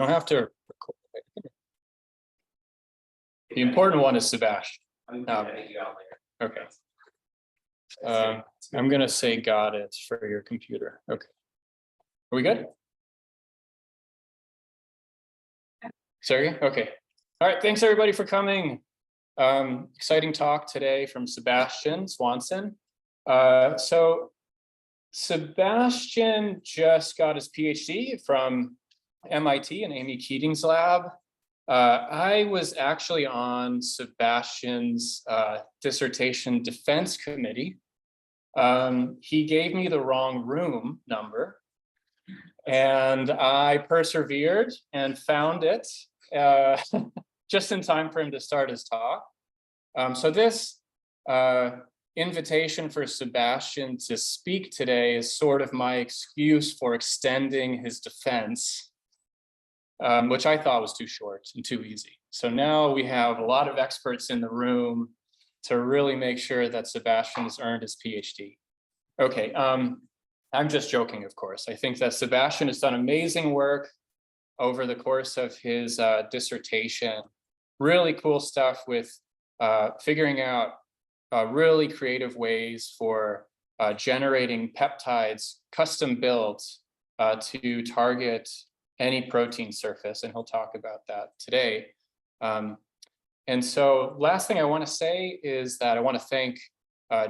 don't have to record. The important one is Sebastian. Okay. I'm going to say got it for your computer. Okay. Are we good? Sorry? Okay. All right. Thanks, everybody, for coming. Exciting talk today from Sebastian Swanson. So Sebastian just got his PhD from MIT and Amy Keating's lab. I was actually on Sebastian's dissertation defense committee. He gave me the wrong room number, and I persevered and found it just in time for him to start his talk. So this invitation for Sebastian to speak today is sort of my excuse for extending his defense, which I thought was too short and too easy. So now we have a lot of experts in the room to really make sure that Sebastian has earned his PhD. Okay, I'm just joking, of course. I think that Sebastian has done amazing work over the course of his dissertation. Really cool stuff with figuring out really creative ways for generating peptides custom built to target any protein surface, and he'll talk about that today. And so last thing I want to say is that I want to thank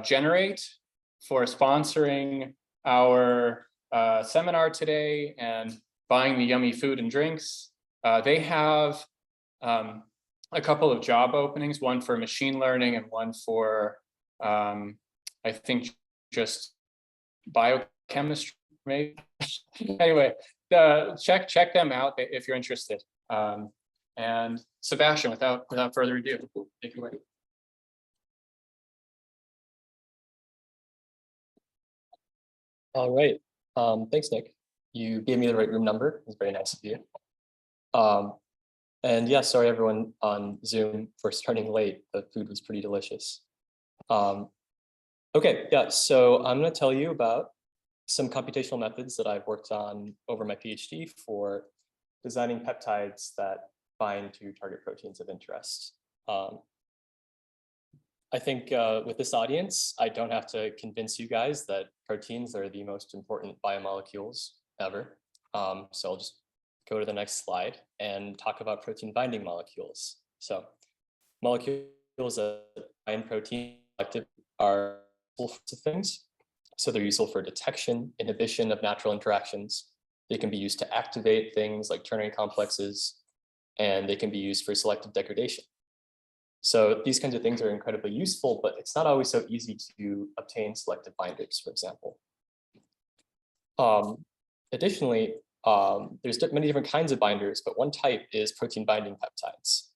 Generate for sponsoring our seminar today and buying the yummy food and drinks. They have a couple of job openings, one for machine learning and one for, I think, just biochemistry, maybe. Anyway, check them out if you're interested. And Sebastian, without further ado, take it away. All right. Thanks, Nick. You gave me the right room number. It was very nice of you. And yeah, sorry everyone on Zoom for starting late. The food was pretty delicious. Okay, yeah, so I'm going to tell you about some computational methods that I've worked on over my PhD for designing peptides that bind to target proteins of interest. I think with this audience, I don't have to convince you guys that proteins are the most important biomolecules ever. So I'll just go to the next slide and talk about protein binding molecules. So molecules that bind protein are useful for things. So they're useful for detection, inhibition of natural interactions. They can be used to activate things like ternary complexes, and they can be used for selective degradation. So these kinds of things are incredibly useful, but it's not always so easy to obtain selective binders, for example. Additionally, there's many different kinds of binders, but one type is protein binding peptides.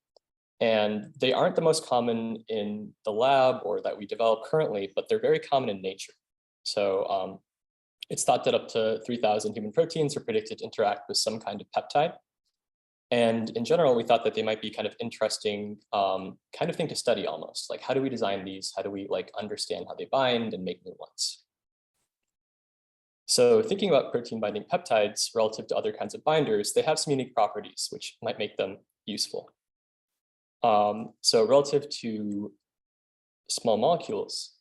And they aren't the most common in the lab or that we develop currently, but they're very common in nature. So it's thought that up to 3,000 human proteins are predicted to interact with some kind of peptide. And in general, we thought that they might be kind of interesting kind of thing to study almost. Like, how do we design these? How do we understand how they bind and make new ones? So thinking about protein binding peptides relative to other kinds of binders, they have some unique properties which might make them useful. So relative to small molecules,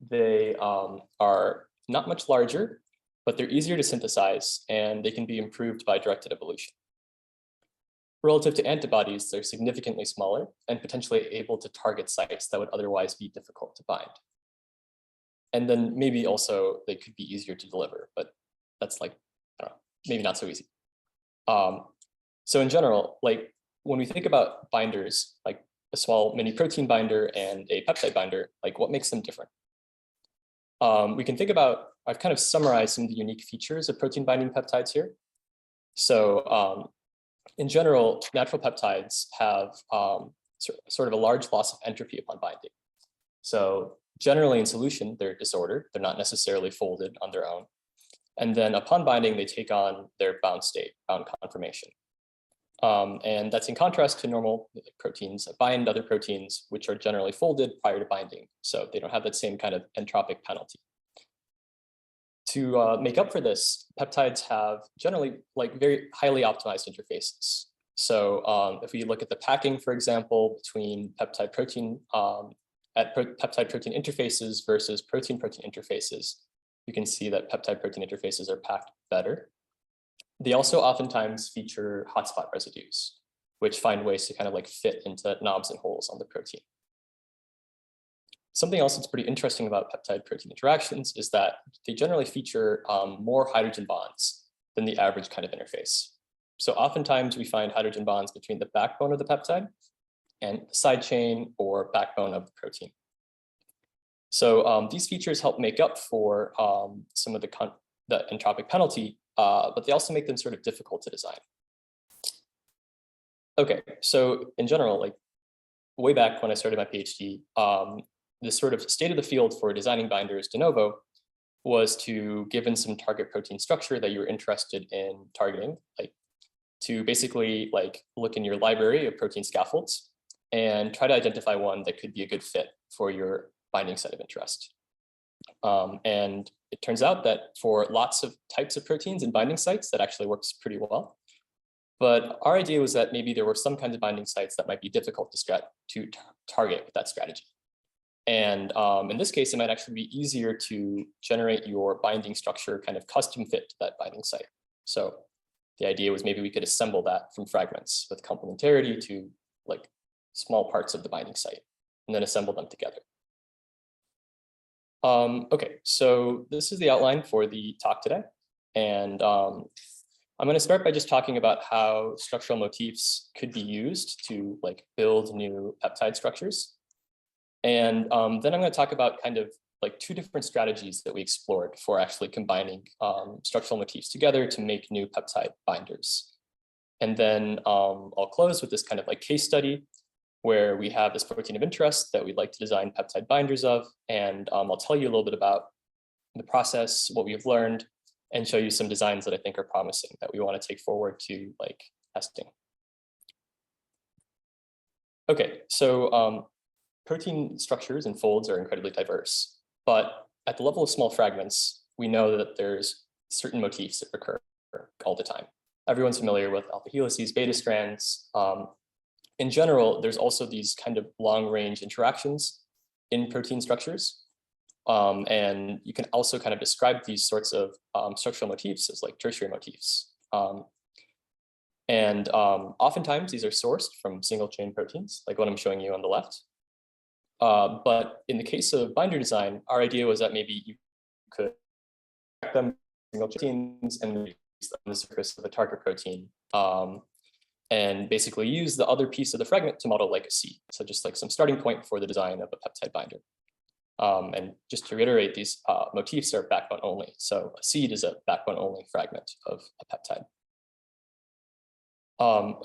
they are not much larger, but they're easier to synthesize, and they can be improved by directed evolution. Relative to antibodies, they're significantly smaller and potentially able to target sites that would otherwise be difficult to bind. And then maybe also they could be easier to deliver, but that's I don't know, maybe not so easy. So in general, when we think about binders, like a small mini protein binder and a peptide binder, what makes them different? We can think about, I've kind of summarized some of the unique features of protein binding peptides here. So in general, natural peptides have sort of a large loss of entropy upon binding. So generally in solution, they're disordered. They're not necessarily folded on their own. And then upon binding, they take on their bound state, bound conformation. And that's in contrast to normal proteins that bind other proteins, which are generally folded prior to binding. So they don't have that same kind of entropic penalty. To make up for this, peptides have generally like very highly optimized interfaces. So if we look at the packing, for example, between peptide protein peptide protein interfaces versus protein protein interfaces, you can see that peptide protein interfaces are packed better. They also oftentimes feature hotspot residues, which find ways to kind of like fit into knobs and holes on the protein. Something else that's pretty interesting about peptide protein interactions is that they generally feature more hydrogen bonds than the average kind of interface. So oftentimes we find hydrogen bonds between the backbone of the peptide and the side chain or backbone of the protein. So these features help make up for some of the entropic penalty, but they also make them sort of difficult to design. Okay, so in general, like way back when I started my PhD, the sort of state of the field for designing binders de novo was to, given some target protein structure that you were interested in targeting, like to basically like look in your library of protein scaffolds and try to identify one that could be a good fit for your binding site of interest. And it turns out that for lots of types of proteins and binding sites, that actually works pretty well. But our idea was that maybe there were some kinds of binding sites that might be difficult to target with that strategy. And in this case, it might actually be easier to generate your binding structure kind of custom fit to that binding site. So the idea was maybe we could assemble that from fragments with complementarity to like small parts of the binding site and then assemble them together. Okay, so this is the outline for the talk today. And I'm going to start by just talking about how structural motifs could be used to like build new peptide structures. And then I'm going to talk about kind of like two different strategies that we explored for actually combining structural motifs together to make new peptide binders. And then I'll close with this kind of like case study where we have this protein of interest that we'd like to design peptide binders of. And I'll tell you a little bit about the process, what we've learned, and show you some designs that I think are promising that we want to take forward to like testing. Okay, so protein structures and folds are incredibly diverse, but at the level of small fragments, we know that there's certain motifs that recur all the time. Everyone's familiar with alpha helices, beta strands. In general, there's also these kind of long-range interactions in protein structures. And you can also kind of describe these sorts of structural motifs as like tertiary motifs. And oftentimes these are sourced from single chain proteins, like what I'm showing you on the left. But in the case of binder design, our idea was that maybe you could track them single chains and release them on the surface of a target protein, and basically use the other piece of the fragment to model like a seed. So just like some starting point for the design of a peptide binder. And just to reiterate, these motifs are backbone only. So a seed is a backbone only fragment of a peptide.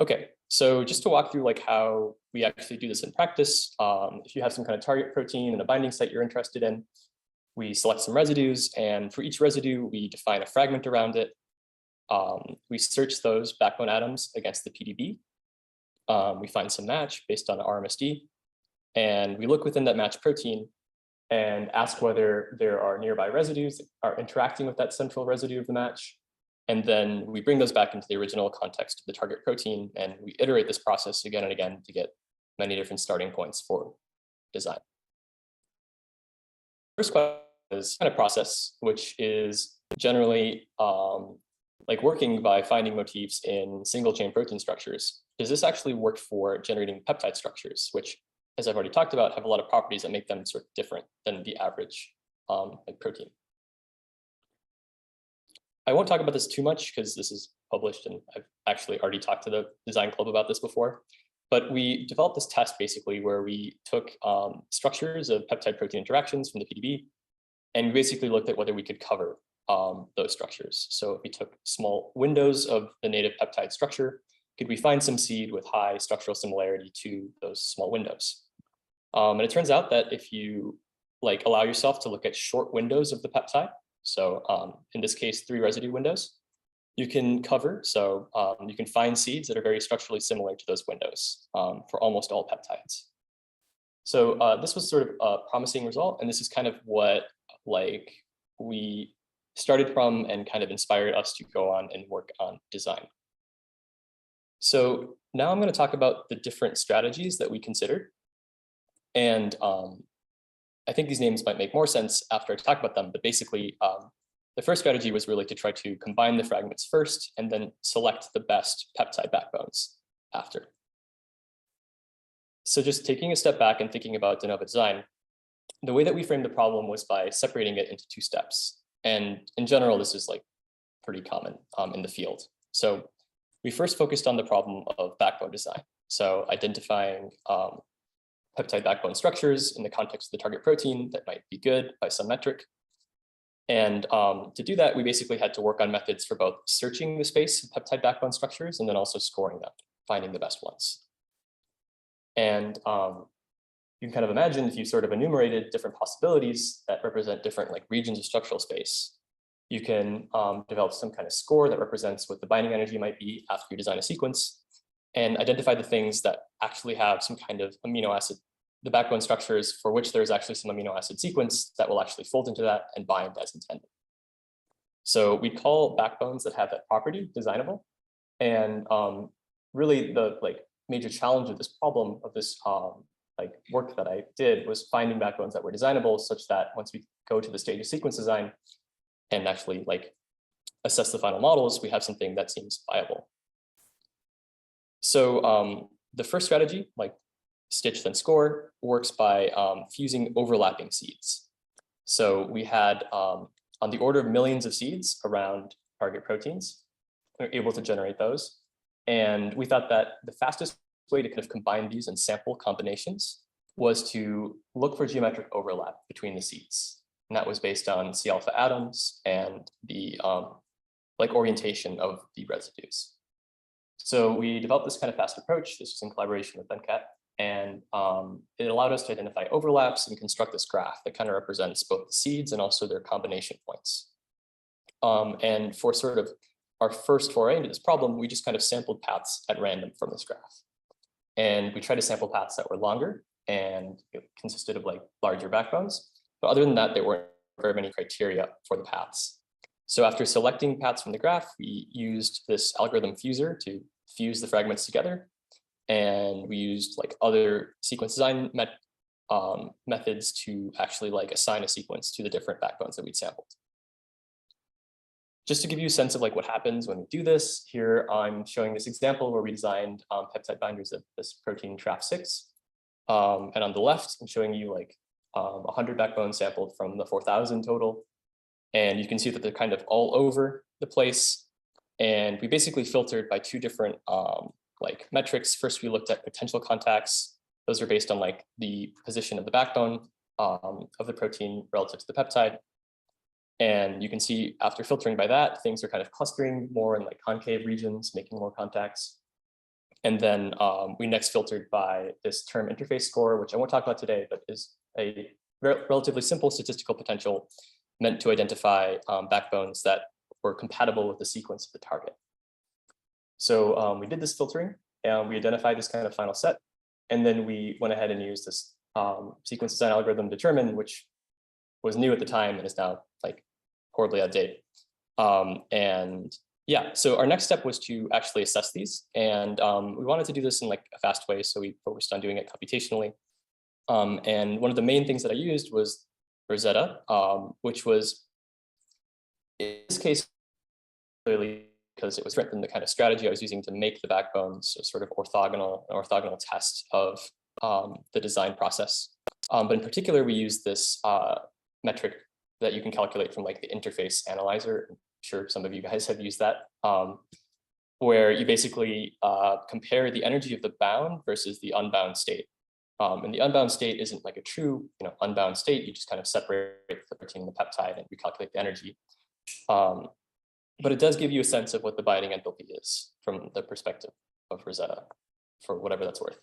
Okay, so just to walk through like how we actually do this in practice, if you have some kind of target protein and a binding site you're interested in, we select some residues, and for each residue, we define a fragment around it. We search those backbone atoms against the PDB. We find some match based on RMSD, and we look within that match protein and ask whether there are nearby residues that are interacting with that central residue of the match. And then we bring those back into the original context of the target protein, and we iterate this process again and again to get many different starting points for design. First question is kind of process, which is generally like working by finding motifs in single chain protein structures. Does this actually work for generating peptide structures, which, as I've already talked about, have a lot of properties that make them sort of different than the average like protein? I won't talk about this too much because this is published and I've actually already talked to the design club about this before. But we developed this test basically where we took structures of peptide protein interactions from the PDB, and we basically looked at whether we could cover those structures. So if we took small windows of the native peptide structure, could we find some seed with high structural similarity to those small windows? And it turns out that if you like allow yourself to look at short windows of the peptide, so in this case, 3 residue windows, you can cover. So you can find seeds that are very structurally similar to those windows for almost all peptides. So this was sort of a promising result. And this is kind of what like we started from and kind of inspired us to go on and work on design. So now I'm going to talk about the different strategies that we considered. And I think these names might make more sense after I talk about them, but basically the first strategy was really to try to combine the fragments first and then select the best peptide backbones after. So just taking a step back and thinking about de novo design, the way that we framed the problem was by separating it into 2 steps. And in general, this is like pretty common in the field. So we first focused on the problem of backbone design. So identifying peptide backbone structures in the context of the target protein that might be good by some metric. And to do that, we basically had to work on methods for both searching the space of peptide backbone structures and then also scoring them, finding the best ones. And you can kind of imagine if you sort of enumerated different possibilities that represent different like regions of structural space, you can develop some kind of score that represents what the binding energy might be after you design a sequence and identify the things that actually have some kind of amino acid, the backbone structures for which there's actually some amino acid sequence that will actually fold into that and bind as intended. So we call backbones that have that property designable. And really the like major challenge of this problem of this like work that I did was finding backbones that were designable such that once we go to the stage of sequence design and actually like assess the final models, we have something that seems viable. So the first strategy, like stitch then score, works by fusing overlapping seeds. So we had on the order of millions of seeds around target proteins. We were able to generate those. And we thought that the fastest way to kind of combine these and sample combinations was to look for geometric overlap between the seeds. And that was based on C alpha atoms and the like orientation of the residues. So we developed this kind of fast approach. This was in collaboration with NCAT. And it allowed us to identify overlaps and construct this graph that kind of represents both the seeds and also their combination points. And for sort of our first foray into this problem, we just kind of sampled paths at random from this graph. And we tried to sample paths that were longer and it consisted of like larger backbones. But other than that, there weren't very many criteria for the paths. So after selecting paths from the graph, we used this algorithm fuser to fuse the fragments together. And we used like other sequence design methods to actually like assign a sequence to the different backbones that we'd sampled. Just to give you a sense of like what happens when we do this, here I'm showing this example where we designed peptide binders of this protein TRAF6. And on the left, I'm showing you like 100 backbones sampled from the 4,000 total. And you can see that they're kind of all over the place. And we basically filtered by 2 different like metrics. First, we looked at potential contacts. Those are based on like the position of the backbone of the protein relative to the peptide. And you can see after filtering by that, things are kind of clustering more in like concave regions, making more contacts. And then we next filtered by this term interface score, which I won't talk about today, but is a relatively simple statistical potential meant to identify backbones that were compatible with the sequence of the target. So we did this filtering and we identified this kind of final set. And then we went ahead and used this sequence design algorithm determine, which was new at the time and is now like horribly outdated. And yeah, so our next step was to actually assess these. And we wanted to do this in like a fast way. So we focused on doing it computationally. And one of the main things that I used was Rosetta, which was in this case, clearly because it was different than the kind of strategy I was using to make the backbones, so sort of orthogonal test of the design process. But in particular, we used this metric that you can calculate from like the interface analyzer. I'm sure some of you guys have used that, where you basically compare the energy of the bound versus the unbound state. And the unbound state isn't like a true, unbound state. You just kind of separate the protein and the peptide and recalculate the energy. But it does give you a sense of what the binding enthalpy is from the perspective of Rosetta, for whatever that's worth.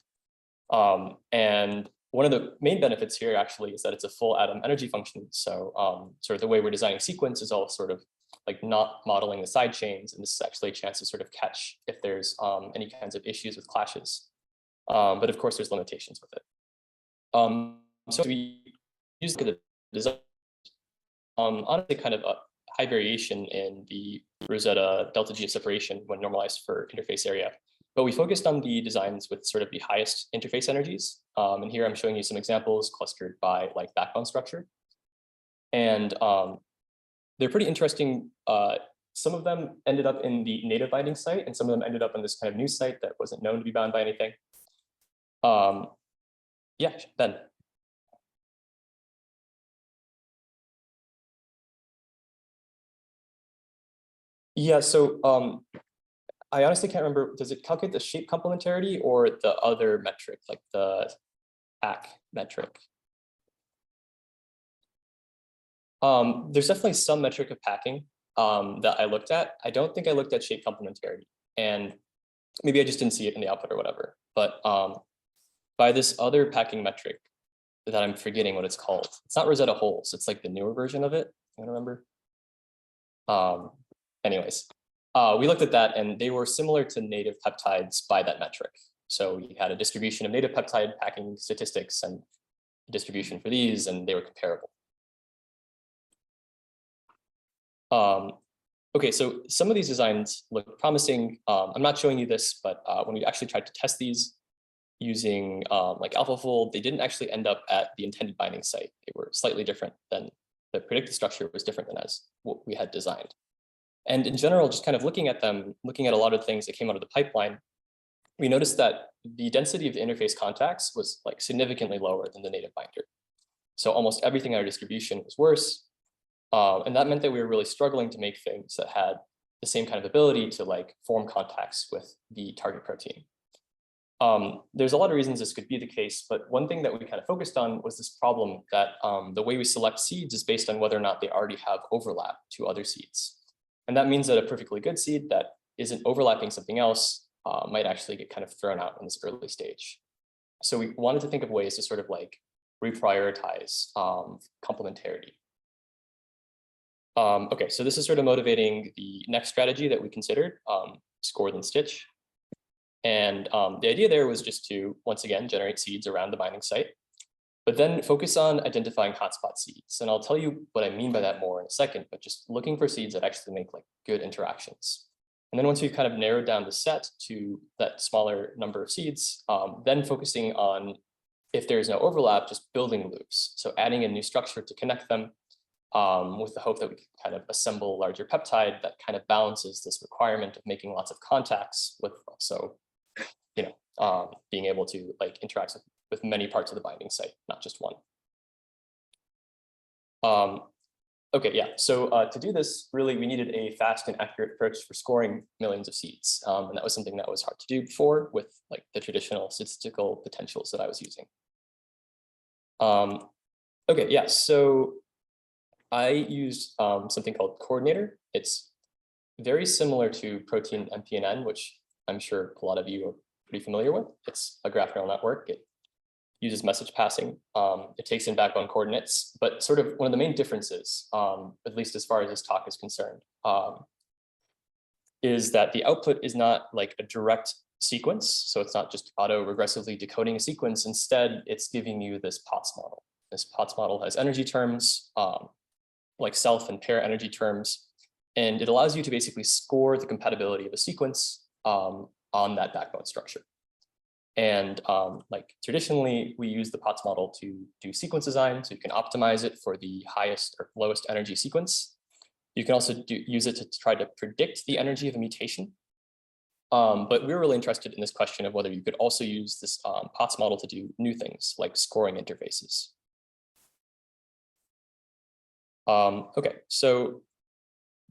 And one of the main benefits here actually is that it's a full atom energy function. So sort of the way we're designing sequence is all sort of like not modeling the side chains. And this is actually a chance to sort of catch if there's any kinds of issues with clashes. But of course, there's limitations with it. So we use the design, honestly, kind of high variation in the Rosetta delta G of separation when normalized for interface area. But we focused on the designs with sort of the highest interface energies. And here I'm showing you some examples clustered by like backbone structure. And they're pretty interesting. Some of them ended up in the native binding site, and some of them ended up on this kind of new site that wasn't known to be bound by anything. Yeah, Ben. Yeah, so I honestly can't remember, does it calculate the shape complementarity or the other metric, like the ACK metric? There's definitely some metric of packing that I looked at. I don't think I looked at shape complementarity, and maybe I just didn't see it in the output or whatever. But by this other packing metric that I'm forgetting what it's called, it's not Rosetta holes. It's like the newer version of it. You remember? Anyways, we looked at that, and they were similar to native peptides by that metric. So we had a distribution of native peptide packing statistics and a distribution for these, and they were comparable. Okay, so some of these designs look promising. I'm not showing you this, but when we actually tried to test these using like AlphaFold, they didn't actually end up at the intended binding site. They were slightly different than the predicted structure was different than as what we had designed. And in general, just kind of looking at them, looking at a lot of things that came out of the pipeline, we noticed that the density of the interface contacts was like significantly lower than the native binder. So almost everything in our distribution was worse. And that meant that we were really struggling to make things that had the same kind of ability to like form contacts with the target protein. There's a lot of reasons this could be the case, but one thing that we kind of focused on was this problem that the way we select seeds is based on whether or not they already have overlap to other seeds. And that means that a perfectly good seed that isn't overlapping something else might actually get kind of thrown out in this early stage. So we wanted to think of ways to sort of like reprioritize complementarity. Okay, so this is sort of motivating the next strategy that we considered, score then stitch. And the idea there was just to, once again, generate seeds around the binding site, but then focus on identifying hotspot seeds. And I'll tell you what I mean by that more in a second, but just looking for seeds that actually make like good interactions. And then once we've kind of narrowed down the set to that smaller number of seeds, then focusing on, if there's no overlap, just building loops. So adding a new structure to connect them with the hope that we can kind of assemble a larger peptide that kind of balances this requirement of making lots of contacts with also, you know, being able to like interact with many parts of the binding site, not just one. Okay, yeah, so to do this, really, we needed a fast and accurate approach for scoring millions of seeds. And that was something that was hard to do before with like the traditional statistical potentials that I was using. Okay, yeah, so I used something called Coordinator. It's very similar to protein MPNN, which I'm sure a lot of you are pretty familiar with. It's a graph neural network. It uses message passing. It takes in backbone coordinates, but sort of one of the main differences, at least as far as this talk is concerned, is that the output is not like a direct sequence. So it's not just auto-regressively decoding a sequence. Instead, it's giving you this POTS model. This POTS model has energy terms, like self and pair energy terms, and it allows you to basically score the compatibility of a sequence on that backbone structure. And like traditionally, we use the POTS model to do sequence design, so you can optimize it for the highest or lowest energy sequence. You can also use it to try to predict the energy of a mutation. But we're really interested in this question of whether you could also use this POTS model to do new things like scoring interfaces. Okay, so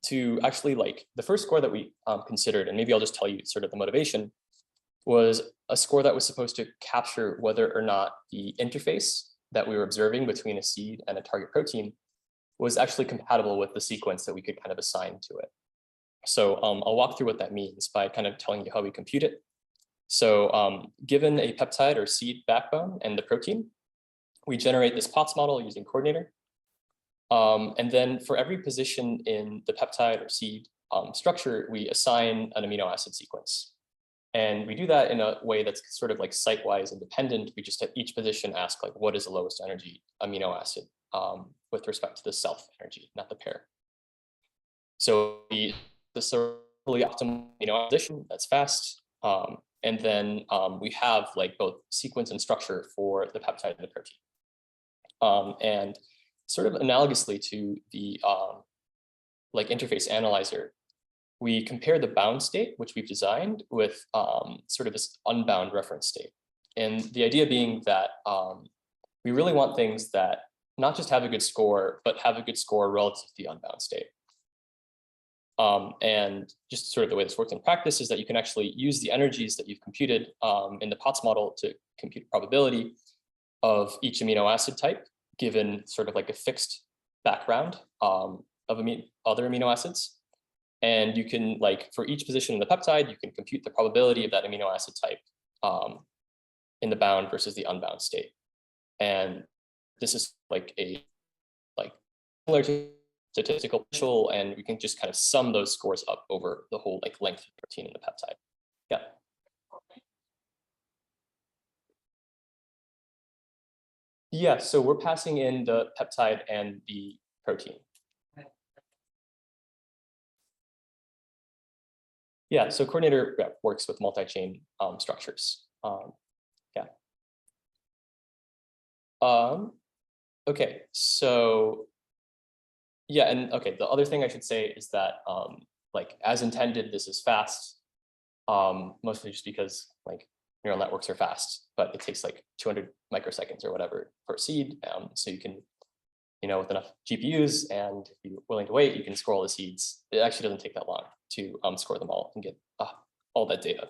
to actually like the first score that we considered, and maybe I'll just tell you sort of the motivation, was a score that was supposed to capture whether or not the interface that we were observing between a seed and a target protein was actually compatible with the sequence that we could kind of assign to it. So I'll walk through what that means by kind of telling you how we compute it. So given a peptide or seed backbone and the protein, we generate this POTS model using Coordinator. And then for every position in the peptide or seed structure, we assign an amino acid sequence. And we do that in a way that's sort of like site-wise independent. We just at each position ask like, what is the lowest energy amino acid with respect to the self energy, not the pair. So the sort of really optimal amino position that's fast. And then we have like both sequence and structure for the peptide and the protein. And sort of analogously to the like interface analyzer, we compare the bound state, which we've designed, with sort of this unbound reference state. And the idea being that we really want things that not just have a good score, but have a good score relative to the unbound state. And just sort of the way this works in practice is that you can actually use the energies that you've computed in the POTS model to compute probability of each amino acid type, given sort of like a fixed background of other amino acids. And you can, like, for each position in the peptide, you can compute the probability of that amino acid type in the bound versus the unbound state. And this is like similar to statistical potential, and we can just kind of sum those scores up over the whole like length of the protein in the peptide. Yeah. Yeah, so we're passing in the peptide and the protein. Yeah, so coordinator works with multi-chain structures. Okay, so yeah, and okay, the other thing I should say is that like as intended, this is fast, mostly just because like neural networks are fast, but it takes like 200 microseconds or whatever per seed. So you can, with enough GPUs and if you're willing to wait, you can score all the seeds. It actually doesn't take that long to score them all and get all that data.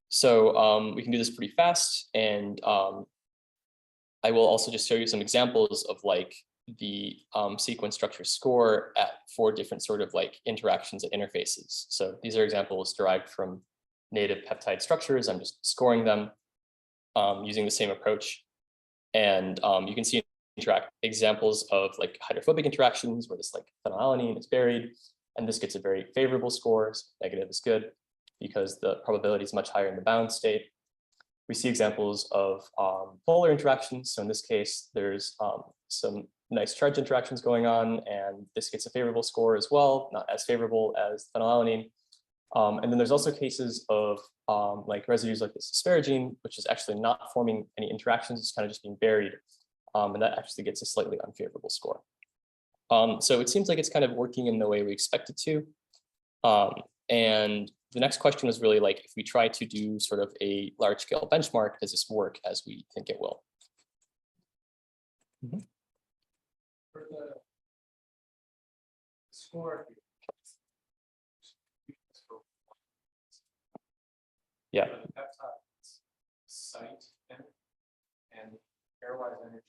So we can do this pretty fast, and I will also just show you some examples of like the sequence structure score at 4 different sort of like interactions at interfaces. So these are examples derived from native peptide structures. I'm just scoring them using the same approach. And you can see examples of like hydrophobic interactions where this like phenylalanine is buried, and this gets a very favorable score. So negative is good because the probability is much higher in the bound state. We see examples of polar interactions. So in this case, there's some nice charge interactions going on, and this gets a favorable score as well, not as favorable as phenylalanine. And then there's also cases of like residues like this asparagine, which is actually not forming any interactions, it's kind of just being buried. And that actually gets a slightly unfavorable score. So it seems like it's kind of working in the way we expect it to. And the next question was really like, if we try to do sort of a large scale benchmark, does this work as we think it will? Mm-hmm. For the score, yeah. The peptides, site and pairwise energy.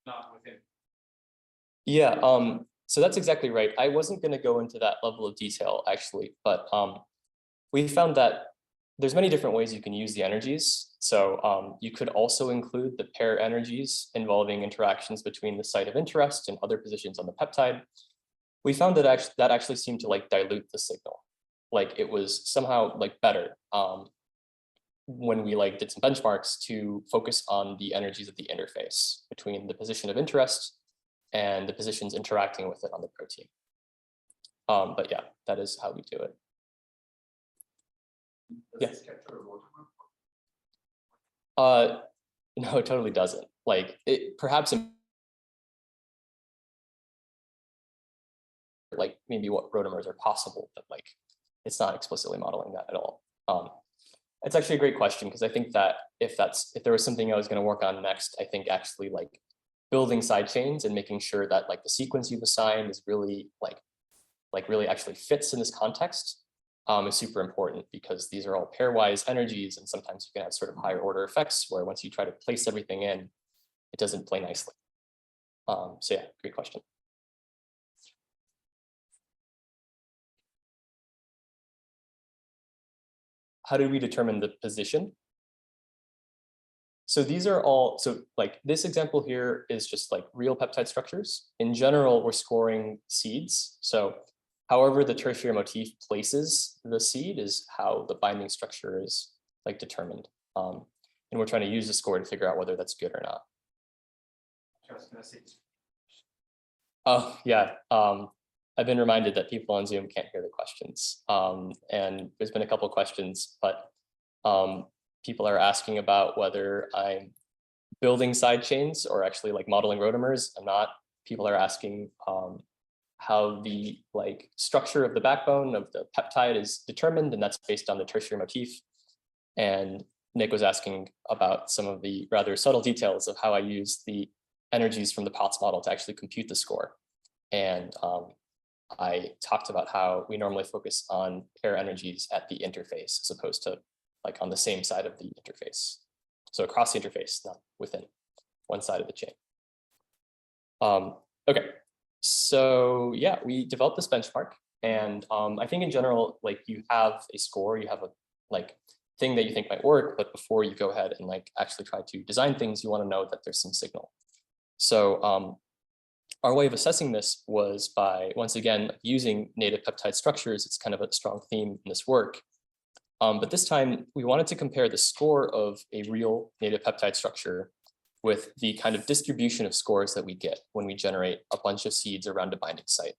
Not within. Yeah, so that's exactly right. I wasn't going to go into that level of detail actually, but we found that there's many different ways you can use the energies. So you could also include the pair energies involving interactions between the site of interest and other positions on the peptide. We found that that actually seemed to like dilute the signal. Like it was somehow like better when we like did some benchmarks to focus on the energies of the interface between the position of interest and the positions interacting with it on the protein. But yeah, that is how we do it. Yeah. No, it totally doesn't. Like it perhaps like maybe what rotamers are possible, but like it's not explicitly modeling that at all. It's actually a great question, because I think that if there was something I was going to work on next, I think actually like building side chains and making sure that like the sequence you've assigned is really like really actually fits in this context is super important, because these are all pairwise energies, and sometimes you can have sort of higher order effects where once you try to place everything in, it doesn't play nicely. So yeah, great question. How do we determine the position? So these are all, so like this example here is just like real peptide structures. In general, we're scoring seeds. So however the tertiary motif places the seed is how the binding structure is like determined. and we're trying to use the score to figure out whether that's good or not. Oh, yeah. I've been reminded that people on Zoom can't hear the questions. And there's been a couple questions, but people are asking about whether I'm building side chains or actually like modeling rotamers. I'm not. People are asking how the structure of the backbone of the peptide is determined, and that's based on the tertiary motif. And Nick was asking about some of the rather subtle details of how I use the energies from the POTS model to actually compute the score. And I talked about how we normally focus on pair energies at the interface as opposed to like on the same side of the interface. So across the interface, not within one side of the chain. Okay, so yeah, we developed this benchmark, and I think in general, like you have a score, you have a thing that you think might work, but before you go ahead and actually try to design things, you want to know that there's some signal. So our way of assessing this was by, once again, using native peptide structures. It's kind of a strong theme in this work. But this time, we wanted to compare the score of a real native peptide structure with the kind of distribution of scores that we get when we generate a bunch of seeds around a binding site.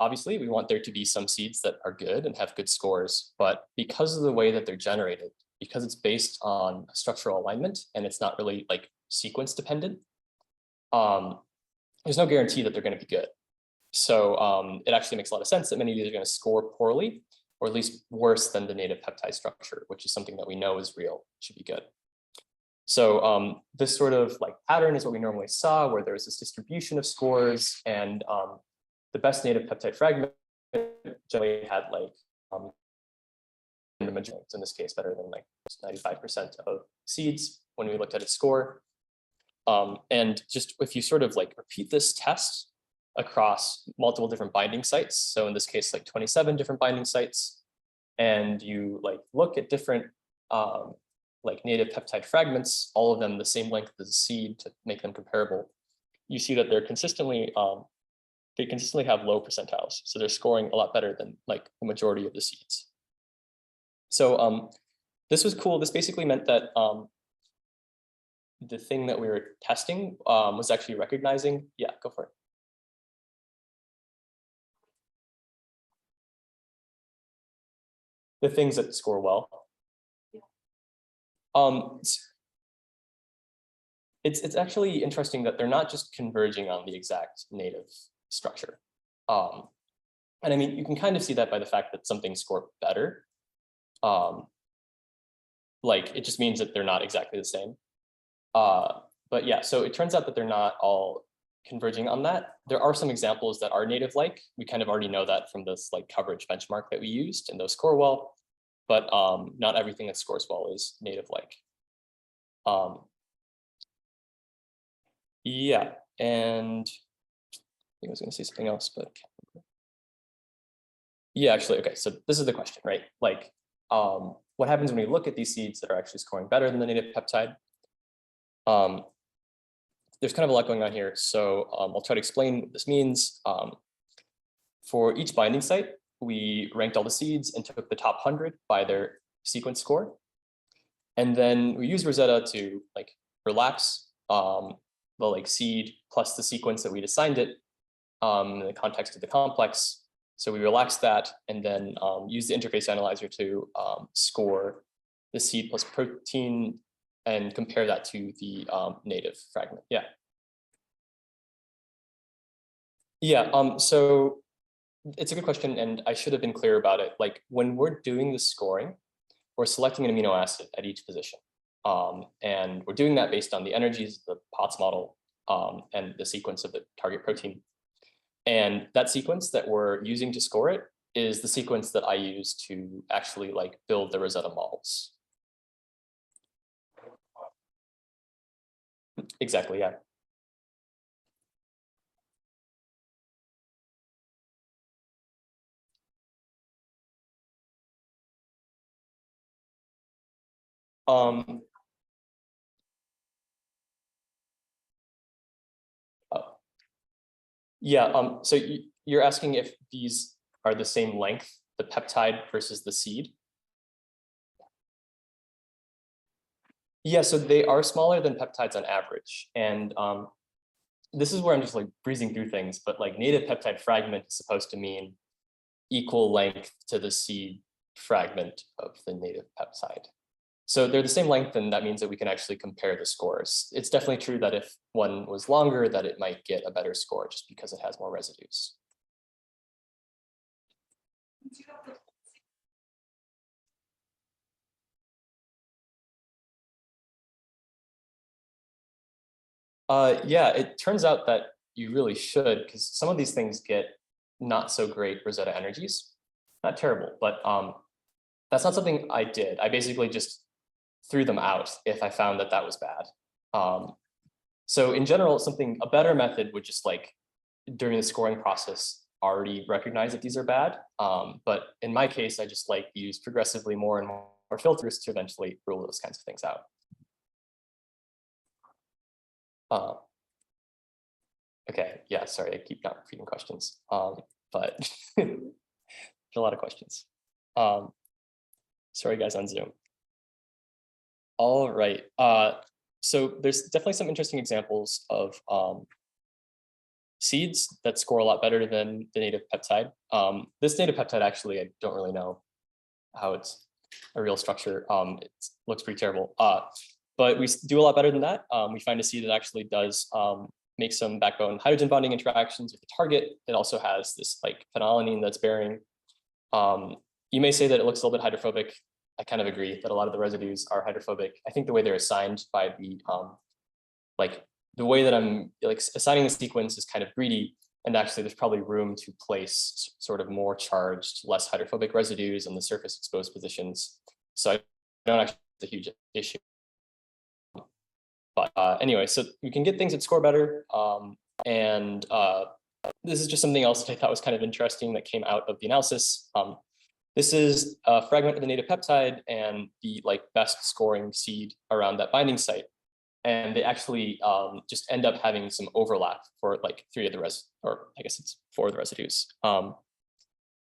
Obviously, we want there to be some seeds that are good and have good scores, but because of the way that they're generated, because it's based on structural alignment and it's not really sequence dependent, there's no guarantee that they're going to be good. So it actually makes a lot of sense that many of these are going to score poorly, or at least worse than the native peptide structure, which is something that we know is real, should be good. So this sort of pattern is what we normally saw, where there was this distribution of scores, and the best native peptide fragment generally had in the majority, in this case, better than 95% of seeds when we looked at its score. And just if you sort of repeat this test across multiple different binding sites, so in this case 27 different binding sites, and you look at different native peptide fragments, all of them the same length as a seed to make them comparable, you see that they're consistently they consistently have low percentiles, so they're scoring a lot better than the majority of the seeds. So this was cool. This basically meant that the thing that we were testing was actually recognizing. Yeah, go for it. The things that score well. It's actually interesting that they're not just converging on the exact native structure. And I mean, you can kind of see that by the fact that some things score better. It just means that they're not exactly the same. But yeah, so it turns out that they're not all converging on that. There are some examples that are native-like. We kind of already know that from this coverage benchmark that we used, and those score well, but not everything that scores well is native-like. Yeah, and I think I was going to say something else, but yeah, actually, okay. So this is the question, right? What happens when we look at these seeds that are actually scoring better than the native peptide? There's kind of a lot going on here, so I'll try to explain what this means. For each binding site, we ranked all the seeds and took the top 100 by their sequence score, and then we used Rosetta to relax the seed plus the sequence that we'd assigned it in the context of the complex. So we relaxed that, and then used the interface analyzer to score the seed plus protein and compare that to the native fragment. Yeah. Yeah, so it's a good question, and I should have been clear about it. When we're doing the scoring, we're selecting an amino acid at each position. And we're doing that based on the energies of the POTS model and the sequence of the target protein. And that sequence that we're using to score it is the sequence that I use to actually build the Rosetta models. Exactly, yeah. Yeah, so you're asking if these are the same length, the peptide versus the seed? Yeah, so they are smaller than peptides on average. And this is where I'm just like breezing through things, but like native peptide fragment is supposed to mean equal length to the seed fragment of the native peptide. So they're the same length, and that means that we can actually compare the scores. It's definitely true that if one was longer, that it might get a better score just because it has more residues. Yeah, it turns out that you really should, because some of these things get not so great Rosetta energies. Not terrible, but that's not something I did. I basically just threw them out if I found that that was bad. So in general, a better method would just like during the scoring process already recognize that these are bad. But in my case, I just like use progressively more and more filters to eventually rule those kinds of things out. Okay, yeah, sorry, I keep not repeating questions, but a lot of questions. Sorry, guys on Zoom. All right, so there's definitely some interesting examples of seeds that score a lot better than the native peptide. This native peptide, actually, I don't really know how it's a real structure. It looks pretty terrible. But we do a lot better than that. We find a seed that actually does make some backbone hydrogen bonding interactions with the target. It also has this like phenylalanine that's bearing. You may say that it looks a little bit hydrophobic. I kind of agree that a lot of the residues are hydrophobic. I think the way they're assigned by the way that I'm like assigning the sequence is kind of greedy. And actually there's probably room to place sort of more charged, less hydrophobic residues in the surface exposed positions. So I don't actually have a huge issue. But anyway, so you can get things that score better. This is just something else that I thought was kind of interesting that came out of the analysis. This is a fragment of the native peptide and the like best scoring seed around that binding site. And they actually just end up having some overlap for like 3 of the or I guess it's 4 of the residues.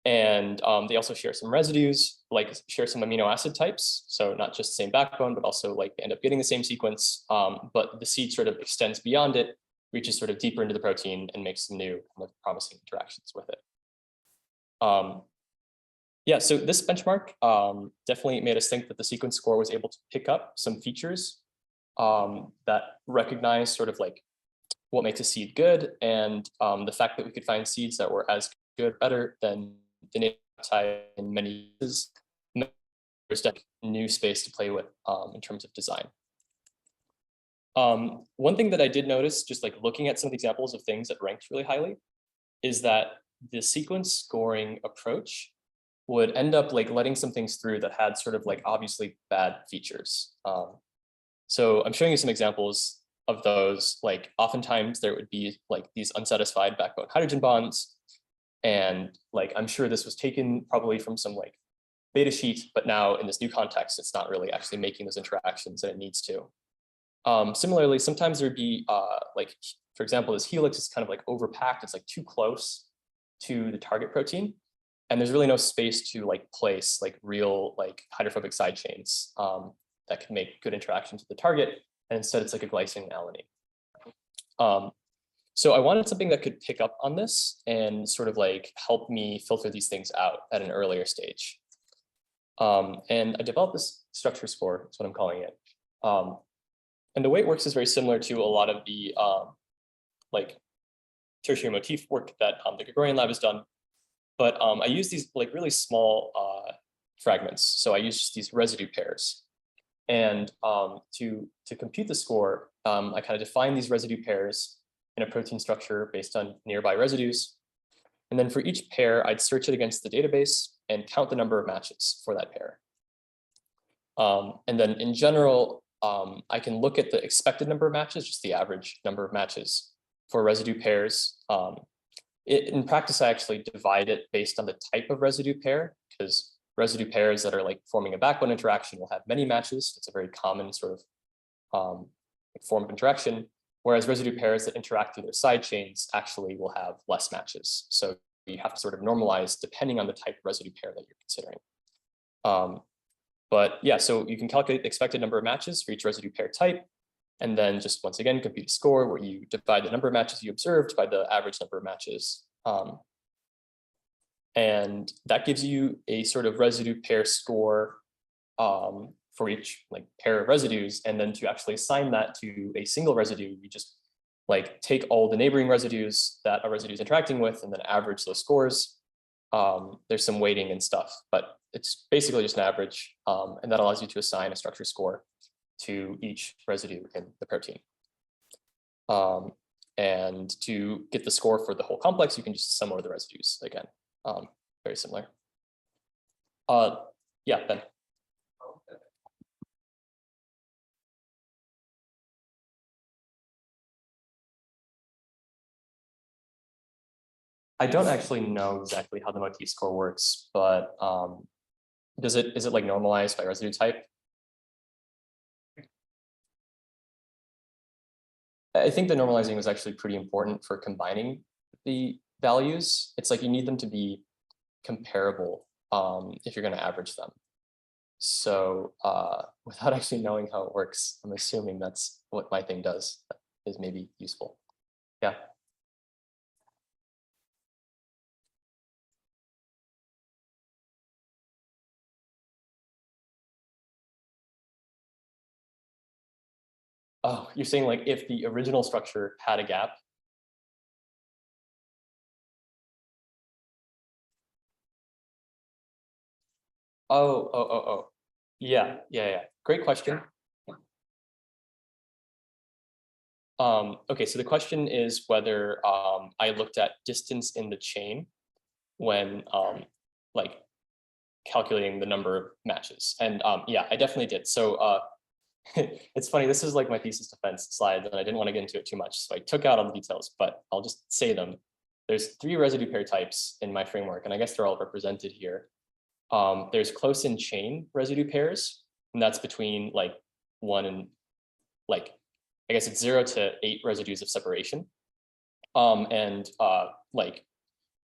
They also share some residues, like share some amino acid types. So not just the same backbone, but also like they end up getting the same sequence. But the seed sort of extends beyond it, reaches sort of deeper into the protein and makes some new kind of promising interactions with it. Yeah, so this benchmark definitely made us think that the sequence score was able to pick up some features that recognize sort of like what makes a seed good, and the fact that we could find seeds that were as good or better than the native peptide in many cases. There's definitely new space to play with in terms of design. One thing that I did notice, just like looking at some of the examples of things that ranked really highly, is that the sequence scoring approach would end up like letting some things through that had sort of like obviously bad features. So I'm showing you some examples of those. Like oftentimes there would be like these unsatisfied backbone hydrogen bonds. And like, I'm sure this was taken probably from some like beta sheet, but now in this new context, it's not really actually making those interactions that it needs to. Similarly, sometimes there'd be like, for example, this helix is kind of like overpacked. It's like too close to the target protein. And there's really no space to like place like real like hydrophobic side chains that can make good interactions with the target. And instead it's like a glycine and alanine. So I wanted something that could pick up on this and sort of like help me filter these things out at an earlier stage. And I developed this structure score, that's what I'm calling it. And the way it works is very similar to a lot of the like tertiary motif work that the Gregorian lab has done. But I use these like really small fragments. So I use just these residue pairs. And to compute the score, I kind of define these residue pairs in a protein structure based on nearby residues. And then for each pair, I'd search it against the database and count the number of matches for that pair. And then in general, I can look at the expected number of matches, just the average number of matches for residue pairs. In practice, I actually divide it based on the type of residue pair, because residue pairs that are like forming a backbone interaction will have many matches. It's a very common sort of form of interaction, whereas residue pairs that interact through their side chains actually will have less matches. So you have to sort of normalize depending on the type of residue pair that you're considering. But yeah, so you can calculate the expected number of matches for each residue pair type, and then just once again compute a score where you divide the number of matches you observed by the average number of matches. And that gives you a sort of residue pair score for each like pair of residues. And then to actually assign that to a single residue, you just like take all the neighboring residues that a residue is interacting with and then average those scores. There's some weighting and stuff, but it's basically just an average. And that allows you to assign a structure score to each residue in the protein. And to get the score for the whole complex, you can just sum over the residues again. Very similar. Yeah, Ben. I don't actually know exactly how the motif score works, but is it like normalized by residue type? I think the normalizing was actually pretty important for combining the values. It's like you need them to be comparable if you're going to average them. So without actually knowing how it works, I'm assuming that's what my thing does. That is maybe useful. Yeah. Oh, you're saying like if the original structure had a gap? Oh. Yeah. Great question. Okay, so the question is whether I looked at distance in the chain when like calculating the number of matches. And yeah, I definitely did. So it's funny, this is like my thesis defense slide, and I didn't want to get into it too much. So I took out all the details, but I'll just say them. There's 3 residue pair types in my framework, and I guess they're all represented here. There's close in chain residue pairs, and that's between like 1 and like, I guess it's 0 to 8 residues of separation. Like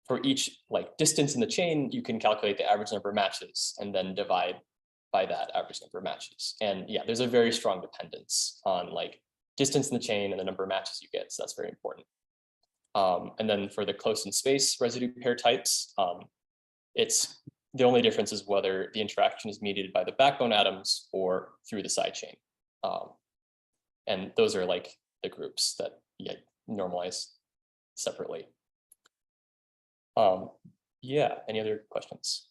for each like distance in the chain, you can calculate the average number of matches and then divide by that average number of matches. And yeah, there's a very strong dependence on like distance in the chain and the number of matches you get. So that's very important. And then for the close in space residue pair types, it's the only difference is whether the interaction is mediated by the backbone atoms or through the side chain. And those are like the groups that yeah, normalize separately. Yeah, any other questions?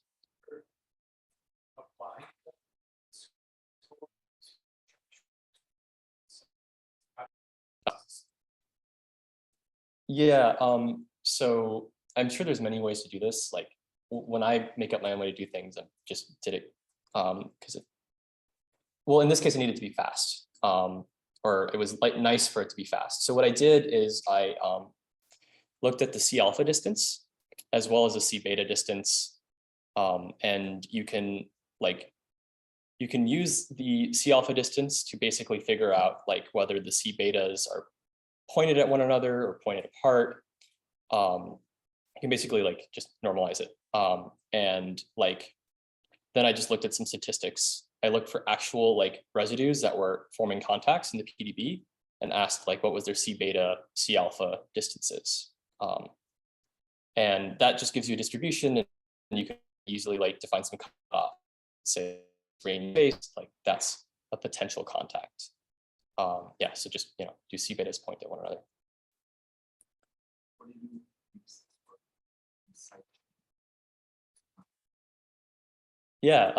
Yeah, so I'm sure there's many ways to do this. Like when I make up my own way to do things, I just did it because well, in this case, it needed to be fast. Or it was like nice for it to be fast. So what I did is I looked at the C alpha distance as well as the C beta distance. And you can use the C alpha distance to basically figure out like whether the C betas are pointed at one another or pointed apart. You can basically like just normalize it. And like, then I just looked at some statistics. I looked for actual like residues that were forming contacts in the PDB and asked like what was their C beta, C alpha distances. And that just gives you a distribution, and you can easily like define some cutoff, say range based, like that's a potential contact. Yeah, so just do C betas point at one another. Yeah,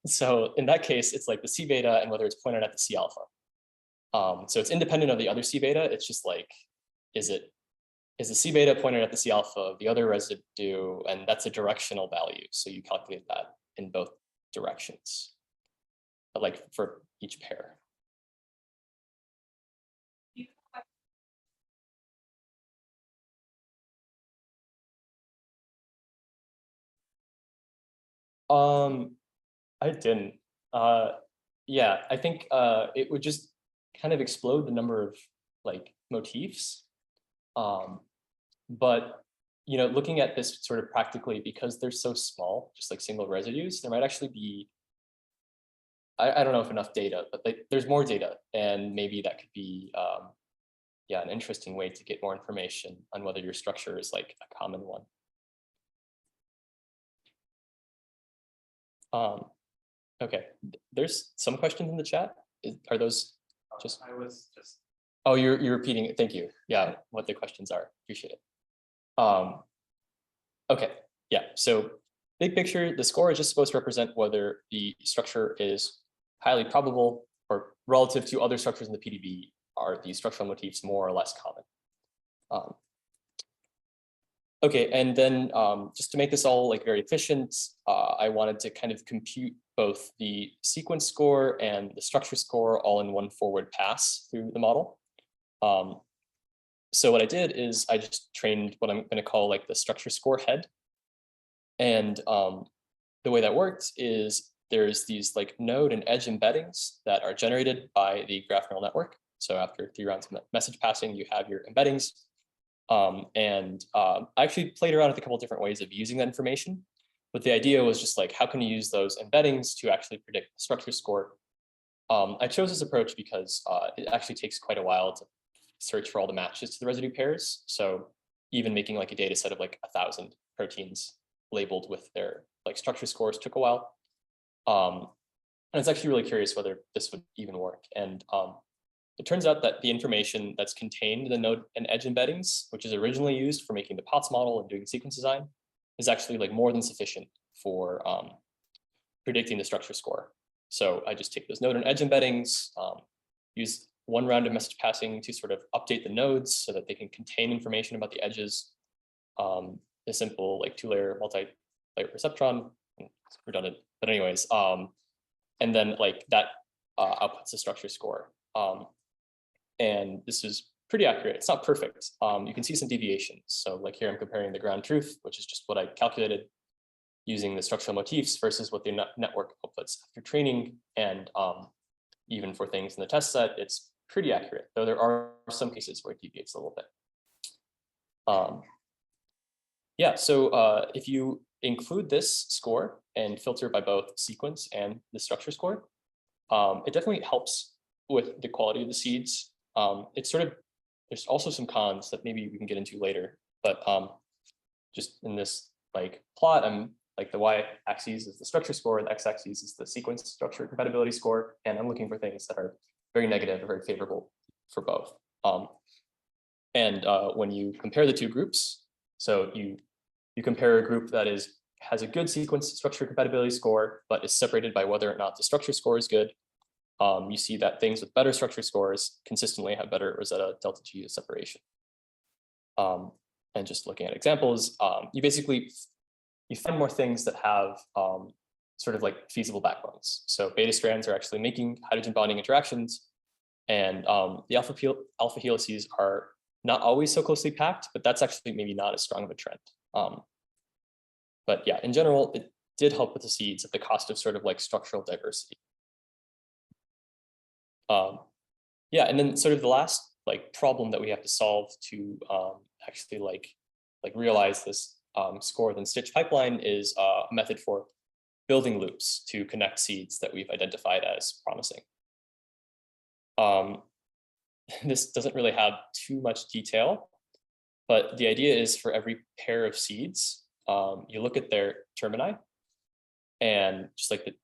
so in that case, it's like the C beta and whether it's pointed at the C alpha. So it's independent of the other C beta. It's just like, is the C beta pointed at the C alpha of the other residue, and that's a directional value. So you calculate that in both directions, but like for each pair. I didn't. Yeah, I think it would just kind of explode the number of like motifs. But looking at this sort of practically, because they're so small, just like single residues, there might actually be I don't know if enough data, but like there's more data, and maybe that could be yeah, an interesting way to get more information on whether your structure is like a common one. Okay, there's some questions in the chat. Are those just? I was just. Oh, you're repeating it. Thank you. Yeah, what the questions are. Appreciate it. Okay, yeah. So big picture, the score is just supposed to represent whether the structure is highly probable or relative to other structures in the PDB. Are these structural motifs more or less common? Okay, and then just to make this all like very efficient, I wanted to kind of compute both the sequence score and the structure score all in one forward pass through the model. So what I did is I just trained what I'm going to call like the structure score head. And the way that worked is there's these like node and edge embeddings that are generated by the graph neural network. So after 3 rounds of message passing, you have your embeddings. I actually played around with a couple different ways of using that information, but the idea was just like, how can you use those embeddings to actually predict the structure score? I chose this approach because it actually takes quite a while to search for all the matches to the residue pairs. So even making like a data set of like 1,000 proteins labeled with their like structure scores took a while. And it's actually really curious whether this would even work. And it turns out that the information that's contained in the node and edge embeddings, which is originally used for making the POTS model and doing sequence design, is actually like more than sufficient for predicting the structure score. So I just take those node and edge embeddings, use 1 round of message passing to sort of update the nodes so that they can contain information about the edges. A simple like 2-layer multi-layer perceptron, it's redundant, but anyways, and then like that outputs the structure score. And this is pretty accurate. It's not perfect. You can see some deviations. So like here I'm comparing the ground truth, which is just what I calculated using the structural motifs versus what the network outputs after training. And even for things in the test set, it's pretty accurate, though there are some cases where it deviates a little bit. Yeah, so if you include this score and filter by both sequence and the structure score, it definitely helps with the quality of the seeds. It's sort of, there's also some cons that maybe we can get into later, but just in this like plot, I'm like the y-axis is the structure score, the x-axis is the sequence structure compatibility score, and I'm looking for things that are very negative or very favorable for both. When you compare the two groups, so you compare a group that has a good sequence structure compatibility score, but is separated by whether or not the structure score is good. You see that things with better structure scores consistently have better Rosetta delta G separation. And just looking at examples, you find more things that have sort of like feasible backbones. So beta strands are actually making hydrogen bonding interactions, and the alpha helices are not always so closely packed, but that's actually maybe not as strong of a trend. But yeah, in general, it did help with the seeds at the cost of sort of like structural diversity. Yeah, and then sort of the last like problem that we have to solve to actually like realize this score then stitch pipeline is a method for building loops to connect seeds that we've identified as promising. This doesn't really have too much detail, but the idea is for every pair of seeds, you look at their termini, and just like the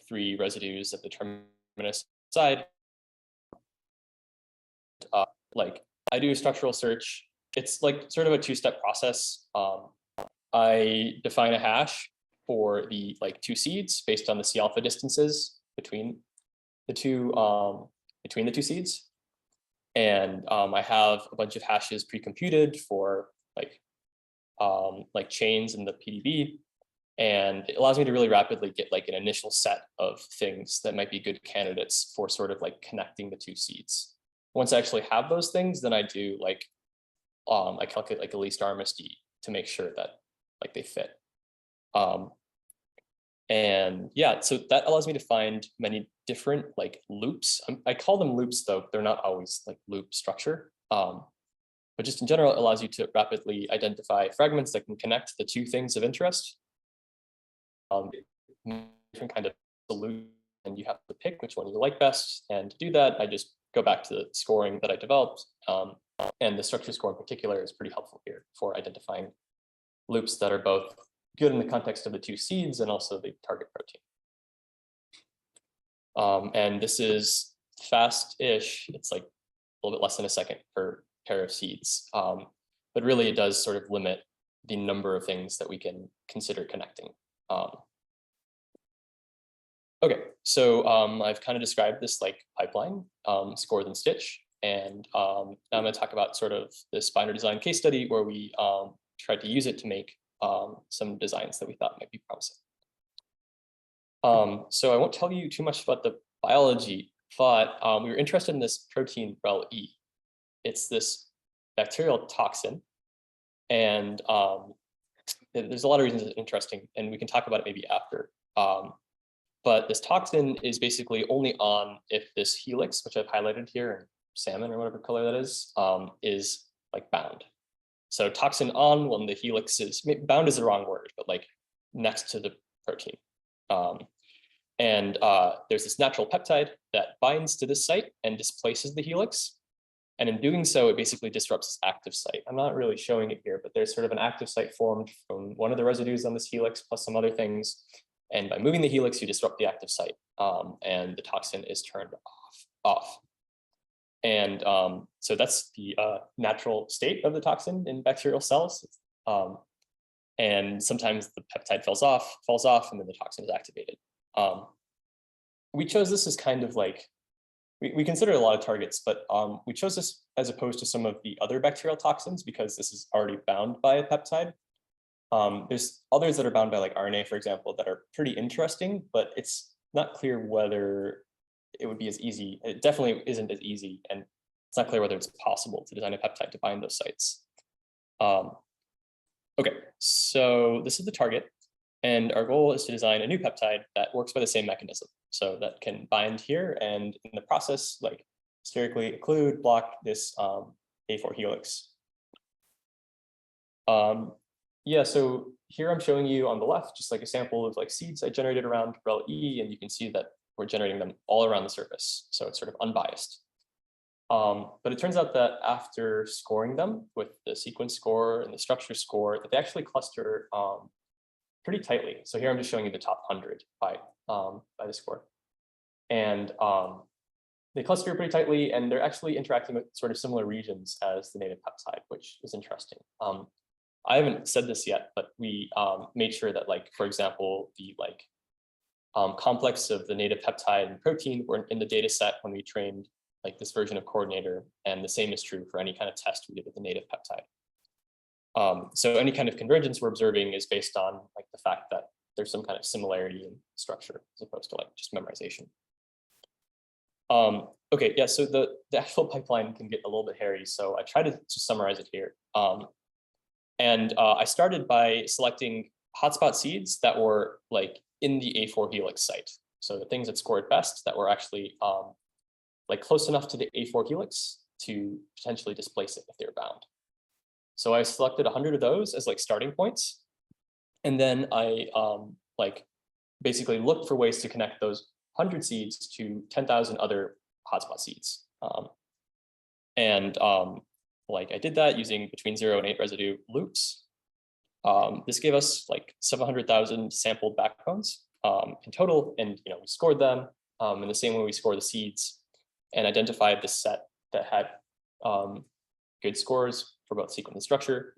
3 residues at the terminus side, like I do a structural search. It's like sort of a 2-step process. I define a hash for the 2 seeds based on the C alpha distances between the two seeds. And I have a bunch of hashes pre-computed for like chains in the PDB. And it allows me to really rapidly get like an initial set of things that might be good candidates for sort of like connecting the 2 seeds. Once I actually have those things, then I do I calculate like a least RMSD to make sure that like they fit. And yeah, so that allows me to find many different like loops. I call them loops, though they're not always like loop structure. But just in general, it allows you to rapidly identify fragments that can connect the 2 things of interest. Different kind of solution you have to pick which one you like best. And to do that, I just go back to the scoring that I developed. And the structure score in particular is pretty helpful here for identifying loops that are both good in the context of the two seeds and also the target protein. And this is fast-ish. It's like a little bit less than a second per pair of seeds. But really, it does sort of limit the number of things that we can consider connecting. Okay, so I've kind of described this like pipeline, score then stitch. And now I'm going to talk about sort of this binder design case study where we tried to use it to make some designs that we thought might be promising. So I won't tell you too much about the biology, but we were interested in this protein RelE. It's this bacterial toxin, and there's a lot of reasons it's interesting, and we can talk about it maybe after. But this toxin is basically only on if this helix, which I've highlighted here in salmon or whatever color that is like bound. So toxin on when the helix is, bound is the wrong word, but like next to the protein. And there's this natural peptide that binds to this site and displaces the helix. And in doing so, it basically disrupts this active site. I'm not really showing it here, but there's sort of an active site formed from one of the residues on this helix plus some other things. And by moving the helix, you disrupt the active site, and the toxin is turned off. And so that's the natural state of the toxin in bacterial cells. And sometimes the peptide falls off, and then the toxin is activated. We chose this as kind of like, we considered a lot of targets, but we chose this as opposed to some of the other bacterial toxins because this is already bound by a peptide. There's others that are bound by like RNA, for example, that are pretty interesting, but it's not clear whether it would be as easy. It definitely isn't as easy, and it's not clear whether it's possible to design a peptide to bind those sites. Okay, so this is the target, and our goal is to design a new peptide that works by the same mechanism, so that can bind here, and in the process, like sterically occlude, block this A4 helix. Yeah, so here I'm showing you on the left, just like a sample of like seeds I generated around RelE, and you can see that we're generating them all around the surface. So it's sort of unbiased. But it turns out that after scoring them with the sequence score and the structure score, that they actually cluster pretty tightly. So here I'm just showing you the top 100 by the score. And they cluster pretty tightly, and they're actually interacting with sort of similar regions as the native peptide, which is interesting. I haven't said this yet, but we made sure that, like, for example, the complex of the native peptide and protein were in the data set when we trained like this version of coordinator, and the same is true for any kind of test we did with the native peptide. So any kind of convergence we're observing is based on like the fact that there's some kind of similarity in structure as opposed to like just memorization. Okay, yeah, so the actual pipeline can get a little bit hairy, so I try to just summarize it here. And I started by selecting hotspot seeds that were like in the A4 helix site. So the things that scored best that were actually like close enough to the A4 helix to potentially displace it if they were bound. So I selected 100 of those as like starting points. And then I like basically looked for ways to connect those 100 seeds to 10,000 other hotspot seeds. Like I did that using between 0 and 8 residue loops. This gave us like 700,000 sampled backbones in total, and we scored them in the same way we score the seeds, and identified this set that had good scores for both sequence and structure.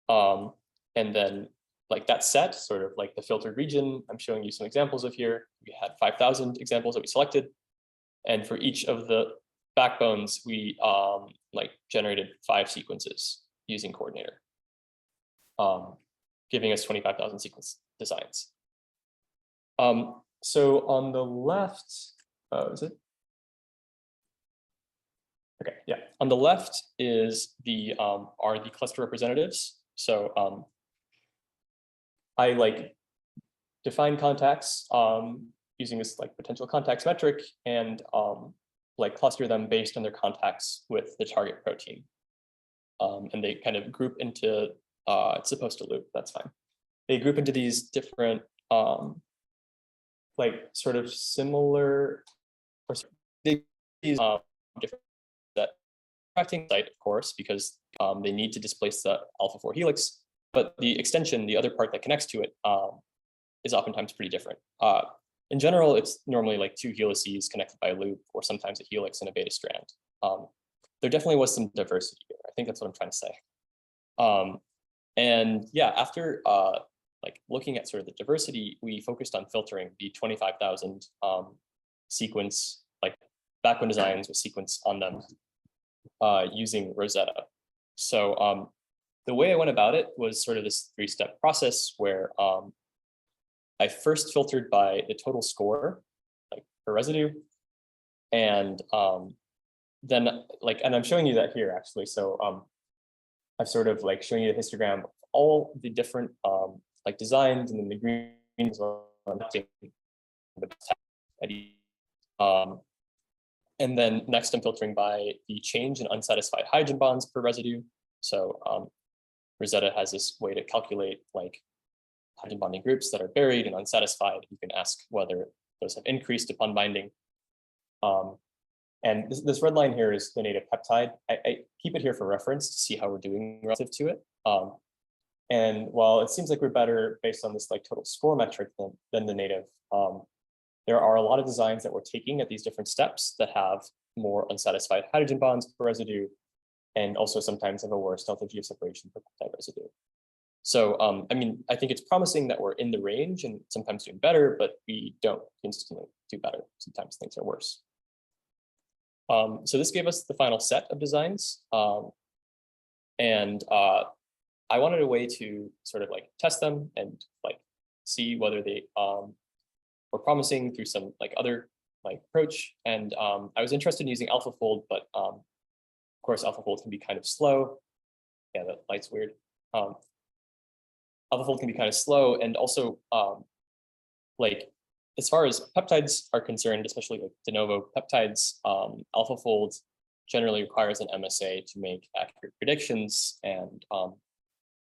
And then like that set, sort of like the filtered region, I'm showing you some examples of here. We had 5,000 examples that we selected, and for each of the backbones, we like generated 5 sequences using coordinator, giving us 25,000 sequence designs. So on the left, is it? Okay, yeah. On the left is are the cluster representatives. So I like define contacts using this like potential contacts metric, and like cluster them based on their contacts with the target protein. And they kind of group into, it's supposed to loop, that's fine. They group into these different like sort of similar or different that affecting site, of course, because they need to displace the alpha-4 helix, but the extension, the other part that connects to it, is oftentimes pretty different. In general, it's normally like 2 helices connected by a loop, or sometimes a helix and a beta strand. There definitely was some diversity here. I think that's what I'm trying to say. And yeah, after like looking at sort of the diversity, we focused on filtering the 25,000 sequence, like backbone designs with sequence on them using Rosetta. So the way I went about it was sort of this 3-step process where I first filtered by the total score, like per residue, and then like, and I'm showing you that here actually. So I've sort of like showing you the histogram of all the different like designs, and then the green is and then next I'm filtering by the change in unsatisfied hydrogen bonds per residue. So Rosetta has this way to calculate like hydrogen bonding groups that are buried and unsatisfied. You can ask whether those have increased upon binding. And this red line here is the native peptide. I keep it here for reference to see how we're doing relative to it. And while it seems like we're better based on this like total score metric than the native, there are a lot of designs that we're taking at these different steps that have more unsatisfied hydrogen bonds per residue, and also sometimes have a worse delta G of separation per peptide residue. So, I mean, I think it's promising that we're in the range and sometimes doing better, but we don't consistently do better. Sometimes things are worse. So this gave us the final set of designs. And I wanted a way to sort of like test them and like see whether they were promising through some like other like approach. And I was interested in using AlphaFold, but of course AlphaFold can be kind of slow. Yeah, that light's weird. AlphaFold can be kind of slow, and also like as far as peptides are concerned, especially like de novo peptides, AlphaFold generally requires an MSA to make accurate predictions, and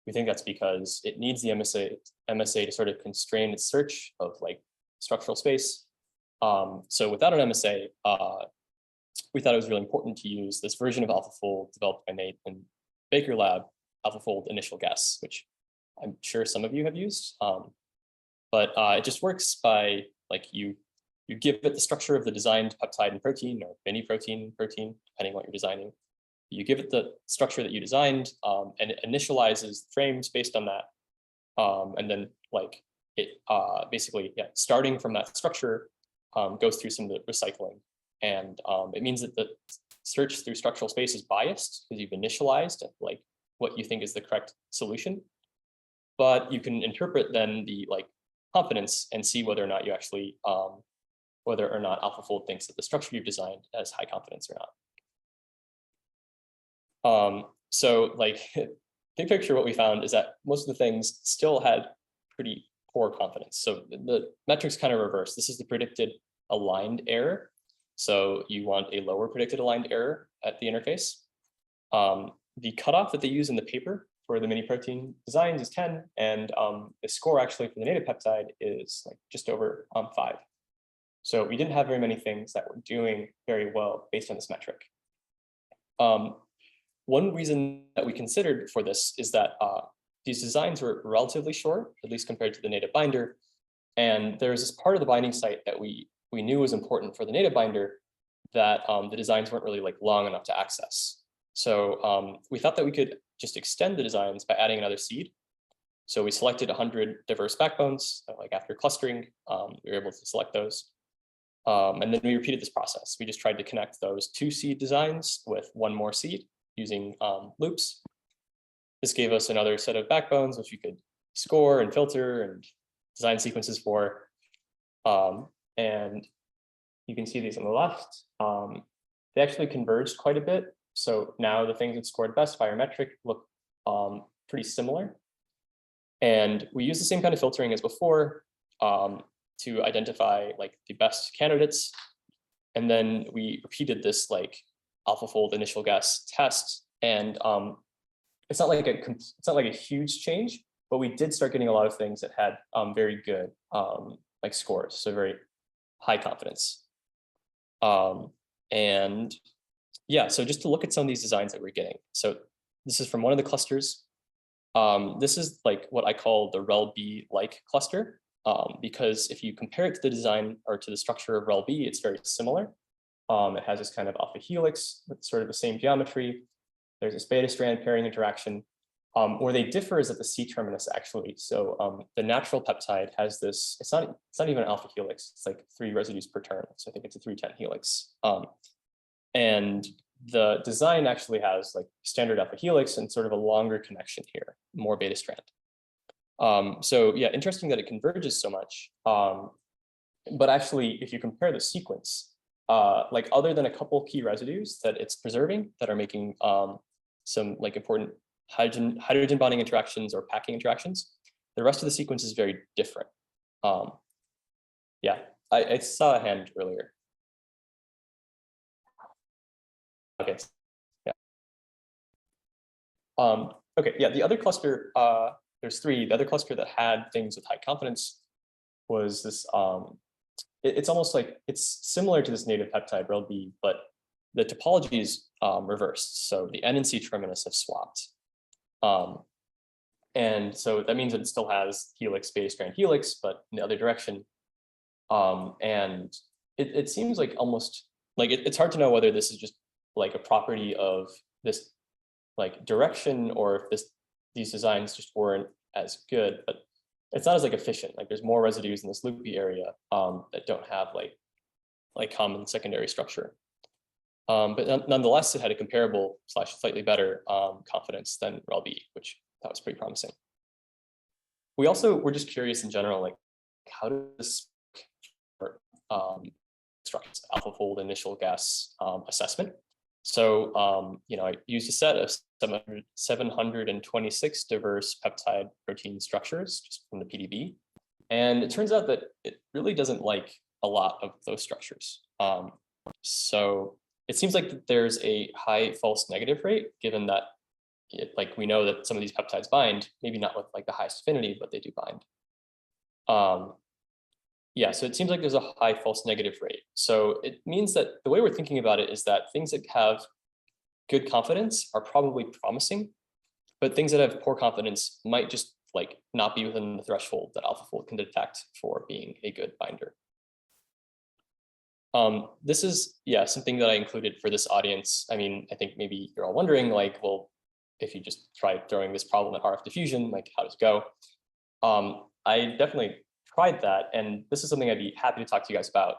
we think that's because it needs the MSA to sort of constrain its search of like structural space. So without an MSA, we thought it was really important to use this version of AlphaFold developed by Nate in Baker Lab, AlphaFold initial guess, which I'm sure some of you have used. But it just works by like you give it the structure of the designed peptide and protein, or mini protein, depending on what you're designing. You give it the structure that you designed, and it initializes frames based on that. And then like it basically, yeah, starting from that structure, goes through some of the recycling. And it means that the search through structural space is biased because you've initialized like what you think is the correct solution. But you can interpret then the like confidence and see whether or not you actually, whether or not AlphaFold thinks that the structure you've designed has high confidence or not. So like big picture, what we found is that most of the things still had pretty poor confidence. So the metrics kind of reverse. This is the predicted aligned error. So you want a lower predicted aligned error at the interface. The cutoff that they use in the paper for the mini protein designs is 10, and the score actually for the native peptide is like just over 5. So we didn't have very many things that were doing very well based on this metric. One reason that we considered for this is that these designs were relatively short, at least compared to the native binder. And there's this part of the binding site that we knew was important for the native binder that the designs weren't really like long enough to access. So we thought that we could just extend the designs by adding another seed. So we selected 100 diverse backbones, like after clustering, we were able to select those. And then we repeated this process. We just tried to connect those 2 seed designs with 1 more seed using loops. This gave us another set of backbones, which we could score and filter and design sequences for. And you can see these on the left. They actually converged quite a bit. So now the things that scored best by our metric look pretty similar. And we use the same kind of filtering as before to identify like the best candidates. And then we repeated this like AlphaFold initial guess test. And it's not like a huge change, but we did start getting a lot of things that had very good like scores, so very high confidence. And yeah, so just to look at some of these designs that we're getting. So this is from one of the clusters. This is like what I call the RelB-like cluster, because if you compare it to the design or to the structure of RelB, it's very similar. It has this kind of alpha helix with sort of the same geometry. There's this beta strand pairing interaction. Where they differ is at the C terminus, actually. So the natural peptide has this, it's not even an alpha helix, it's like 3 residues per turn. So I think it's a 310 helix. And the design actually has like standard alpha helix and sort of a longer connection here, more beta strand. So yeah, interesting that it converges so much. But actually, if you compare the sequence, like other than a couple key residues that it's preserving that are making some like important hydrogen bonding interactions or packing interactions, the rest of the sequence is very different. Yeah, I saw a hand earlier. Okay, yeah. Okay, yeah, the other cluster, there's 3. The other cluster that had things with high confidence was this, it's almost like, it's similar to this native peptide RelB, but the topology is reversed. So the N and C terminus have swapped. And so that means that it still has helix, beta strand helix, but in the other direction. And it seems like almost like it's hard to know whether this is just like a property of this like direction or if these designs just weren't as good, but it's not as like efficient. Like there's more residues in this loopy area that don't have like common secondary structure. But nonetheless, it had a comparable / slightly better confidence than RelB, which that was pretty promising. We also were just curious in general, like how does this structure AlphaFold initial gas assessment? So you know, I used a set of 726 diverse peptide protein structures just from the PDB, and it turns out that it really doesn't like a lot of those structures. So it seems like there's a high false negative rate, given that like we know that some of these peptides bind, maybe not with like the highest affinity, but they do bind. Yeah, so it seems like there's a high false negative rate. So it means that the way we're thinking about it is that things that have good confidence are probably promising, but things that have poor confidence might just like not be within the threshold that AlphaFold can detect for being a good binder. This is, yeah, something that I included for this audience. I mean, I think maybe you're all wondering, like, well, if you just try throwing this problem at RF diffusion, like, how does it go? I definitely tried that, and this is something I'd be happy to talk to you guys about.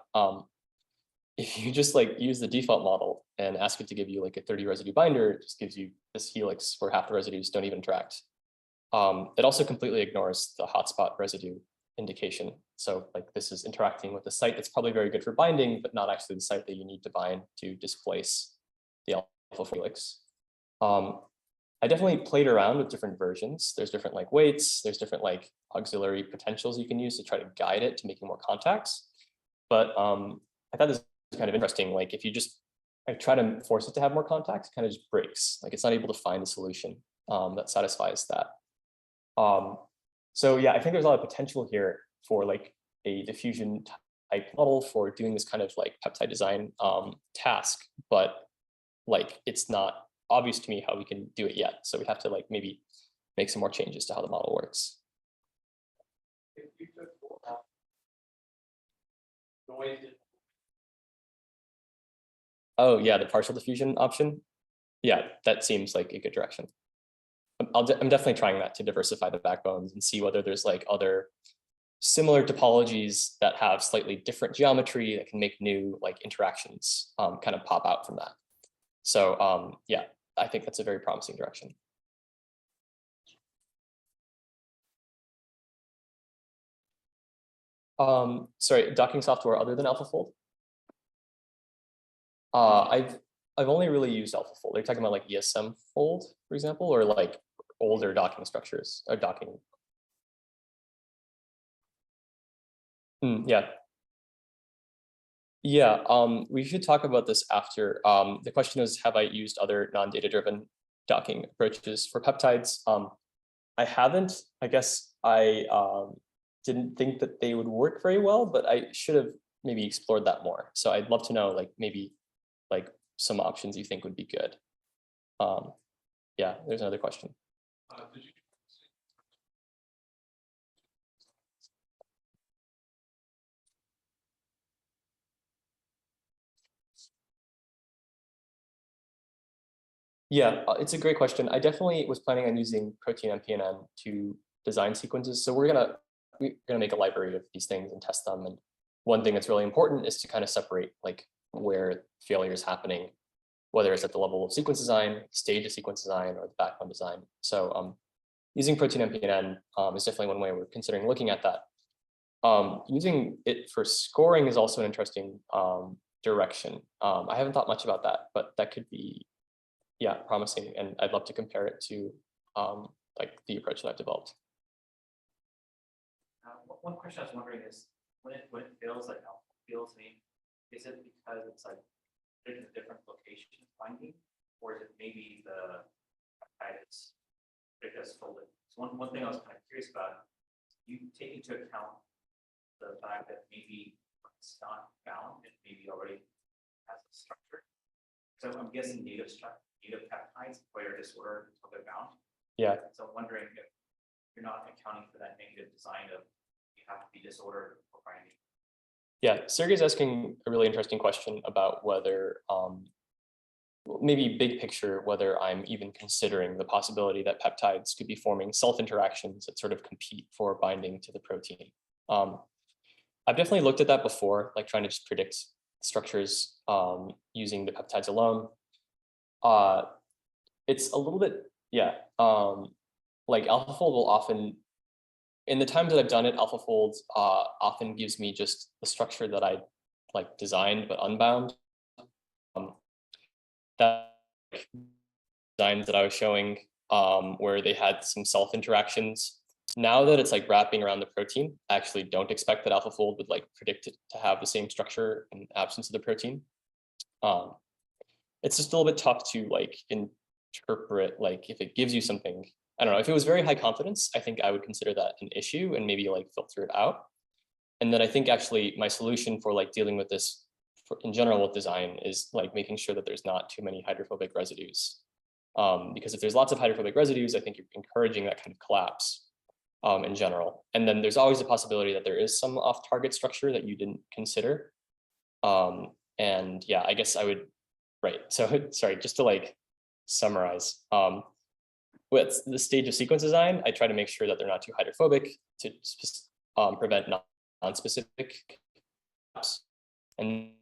If you just like use the default model and ask it to give you like a 30 residue binder, it just gives you this helix where half the residues don't even interact. It also completely ignores the hotspot residue indication. So like this is interacting with a site that's probably very good for binding, but not actually the site that you need to bind to displace the alpha helix. I definitely played around with different versions. There's different like weights, there's different like auxiliary potentials you can use to try to guide it to making more contacts. But I thought this was kind of interesting. Like if you just try to force it to have more contacts, it kind of just breaks. Like it's not able to find a solution that satisfies that. So yeah, I think there's a lot of potential here for like a diffusion type model for doing this kind of like peptide design task, but like it's not obvious to me how we can do it yet. So we have to like maybe make some more changes to how the model works. Oh yeah, the partial diffusion option. Yeah, that seems like a good direction. I'm definitely trying that to diversify the backbones and see whether there's like other similar topologies that have slightly different geometry that can make new like interactions kind of pop out from that. So yeah, I think that's a very promising direction. Sorry, docking software other than AlphaFold? I've only really used AlphaFold. Are you talking about like ESM fold, for example, or like older docking structures or docking? Yeah. Yeah, we should talk about this after. The question is, have I used other non-data driven docking approaches for peptides? I haven't. I guess I didn't think that they would work very well, but I should have maybe explored that more. So I'd love to know, like, maybe like some options you think would be good. Yeah, there's another question. Yeah, it's a great question. I definitely was planning on using protein MPNN to design sequences. So we're gonna make a library of these things and test them. And one thing that's really important is to kind of separate like where failure is happening, whether it's at the level of sequence design, stage of sequence design, or the backbone design. So using protein MPNN is definitely one way we're considering looking at that. Using it for scoring is also an interesting direction. I haven't thought much about that, but that could be, yeah, promising, and I'd love to compare it to like the approach that I've developed. One question I was wondering is when it feels like AlphaFold feels me, is it because it's like in a different location finding, or is it maybe the peptides just folded? So one thing I was kind of curious about, you take into account the fact that maybe it's not bound, it maybe already has a structure. So I'm guessing native peptides play a disorder until they're bound. Yeah. So I'm wondering if you're not accounting for that negative design of you have to be disordered for binding. Yeah, Sergey's asking a really interesting question about whether, maybe big picture, whether I'm even considering the possibility that peptides could be forming self-interactions that sort of compete for binding to the protein. I've definitely looked at that before, like trying to just predict structures using the peptides alone. It's a little bit, yeah, like AlphaFold will often, in the times that I've done it, AlphaFold often gives me just the structure that I like designed but unbound. That designs that I was showing where they had some self interactions. Now that it's like wrapping around the protein, I actually don't expect that AlphaFold would like predict it to have the same structure in absence of the protein. It's just a little bit tough to like interpret, like if it gives you something, I don't know, if it was very high confidence, I think I would consider that an issue and maybe like filter it out. And then I think actually my solution for like dealing with this in general with design is like making sure that there's not too many hydrophobic residues. Because if there's lots of hydrophobic residues, I think you're encouraging that kind of collapse in general. And then there's always a possibility that there is some off-target structure that you didn't consider. And yeah, I guess I would, right. So sorry, just to like summarize, with the stage of sequence design, I try to make sure that they're not too hydrophobic to prevent non-specific collapse. And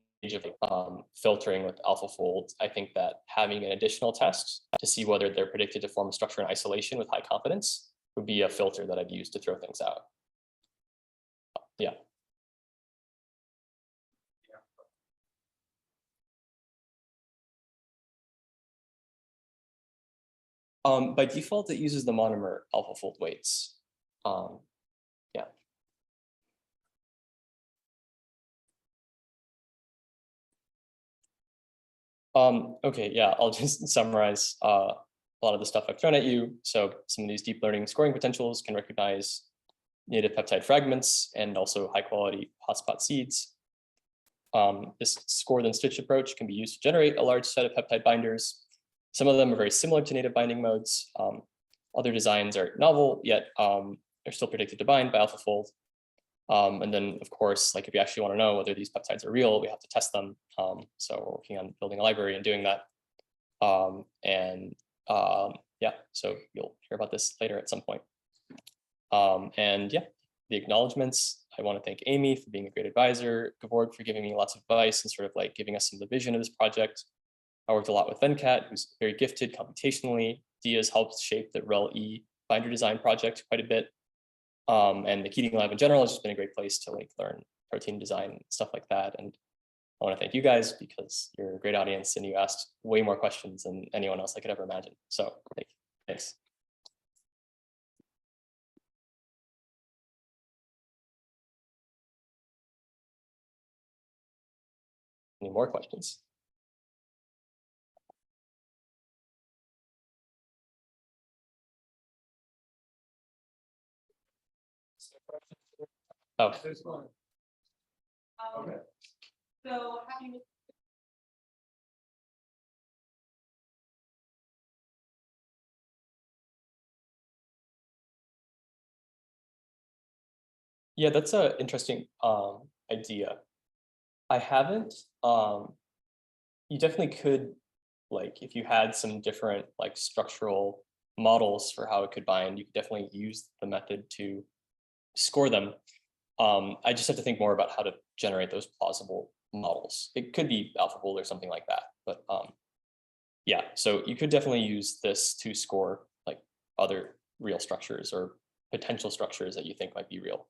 filtering with AlphaFold, I think that having an additional test to see whether they're predicted to form a structure in isolation with high confidence would be a filter that I'd use to throw things out. Yeah. By default, it uses the monomer AlphaFold weights. Yeah. Okay, yeah, I'll just summarize a lot of the stuff I've thrown at you. So some of these deep learning scoring potentials can recognize native peptide fragments and also high quality hotspot seeds. This score then stitch approach can be used to generate a large set of peptide binders. Some of them are very similar to native binding modes. Other designs are novel, yet they're still predicted to bind by AlphaFold. And then, of course, like if you actually want to know whether these peptides are real, we have to test them. So we're working on building a library and doing that. Yeah, so you'll hear about this later at some point. And yeah, the acknowledgements. I want to thank Amy for being a great advisor, Gavord for giving me lots of advice and sort of like giving us some of the vision of this project. I worked a lot with Venkat, who's very gifted computationally. Diaz helped shape the RelE binder design project quite a bit. And the Keating Lab in general has just been a great place to like learn protein design and stuff like that. And I want to thank you guys because you're a great audience and you asked way more questions than anyone else I could ever imagine. So thanks. Any more questions? Oh, Okay. So having. yeah, that's a interesting idea. I haven't. You definitely could, like, if you had some different like structural models for how it could bind, you could definitely use the method to score them. I just have to think more about how to generate those plausible models. It could be AlphaFold or something like that, but yeah, so you could definitely use this to score like other real structures or potential structures that you think might be real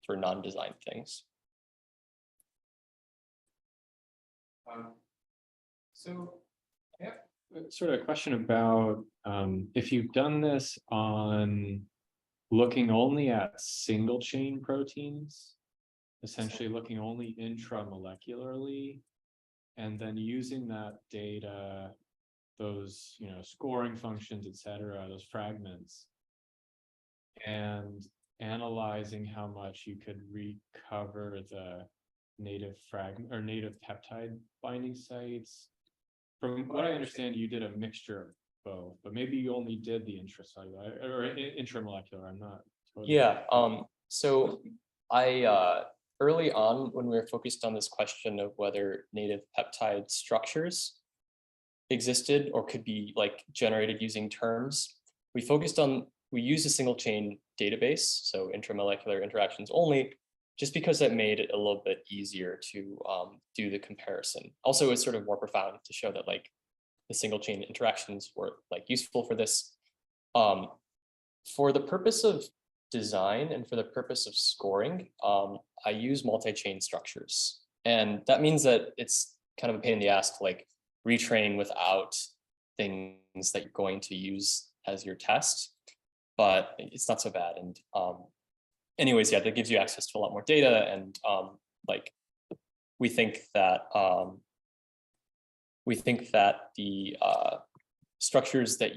for non-designed things. So I have sort of a question about if you've done this on looking only at single chain proteins, essentially looking only intramolecularly, and then using that data, those scoring functions, etc., those fragments, and analyzing how much you could recover the native fragment or native peptide binding sites. From what I understand, you did a mixture of both, but maybe you only did the intracellular or intramolecular. I'm not totally Yeah. So I early on, when we were focused on this question of whether native peptide structures existed or could be like generated using terms, we used a single chain database, so intramolecular interactions only, just because that made it a little bit easier to do the comparison. Also, it's sort of more profound to show that like the single chain interactions were like useful for this. For the purpose of design and for the purpose of scoring, I use multi-chain structures. And that means that it's kind of a pain in the ass to like retrain without things that you're going to use as your test, but it's not so bad. And anyways, yeah, that gives you access to a lot more data. And like we think that the structures that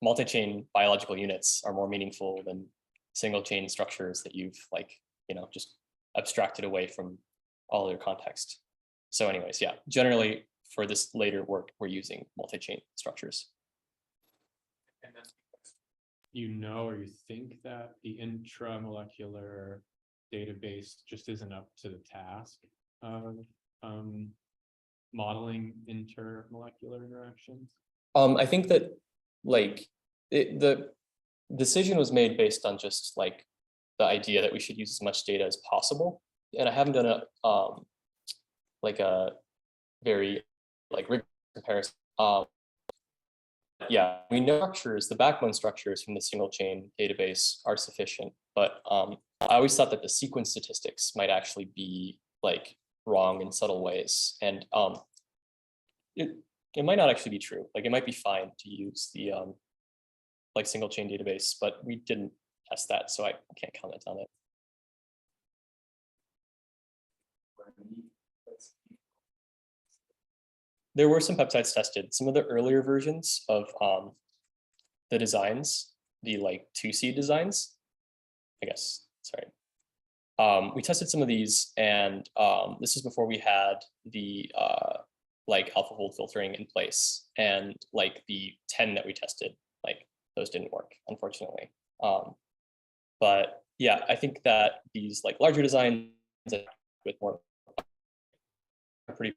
multi-chain biological units are more meaningful than single chain structures that you've like, just abstracted away from all their context. So anyways, yeah, generally for this later work, we're using multi-chain structures. And then or you think that the intramolecular database just isn't up to the task of modeling intermolecular interactions? I think that like the decision was made based on just like the idea that we should use as much data as possible. And I haven't done a very like rigorous comparison. Yeah, we know structures, the backbone structures from the single chain database are sufficient, but I always thought that the sequence statistics might actually be like wrong in subtle ways. And it might not actually be true. Like it might be fine to use the like single chain database, but we didn't test that, so I can't comment on it. There were some peptides tested. Some of the earlier versions of the designs, the like 2C designs, I guess, sorry. We tested some of these, and this is before we had the like AlphaFold filtering in place, and like the 10 that we tested, like those didn't work, unfortunately. But yeah, I think that these like larger designs with more are pretty,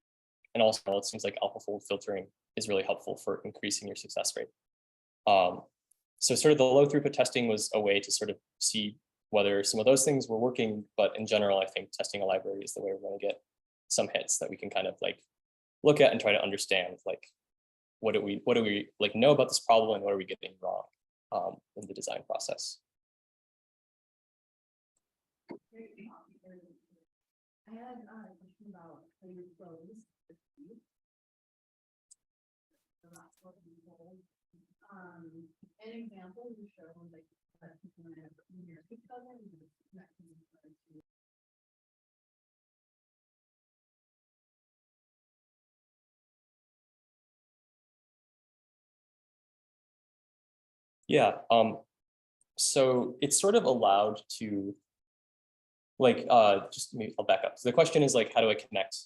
and also it seems like AlphaFold filtering is really helpful for increasing your success rate. So sort of the low throughput testing was a way to sort of see whether some of those things were working, but in general, I think testing a library is the way we're going to get some hits that we can kind of like look at and try to understand like what do we like know about this problem and what are we getting wrong in the design process. I had a question about your flows. An example you showed like Yeah, so it's sort of allowed to like just maybe I'll back up. So the question is like, how do I connect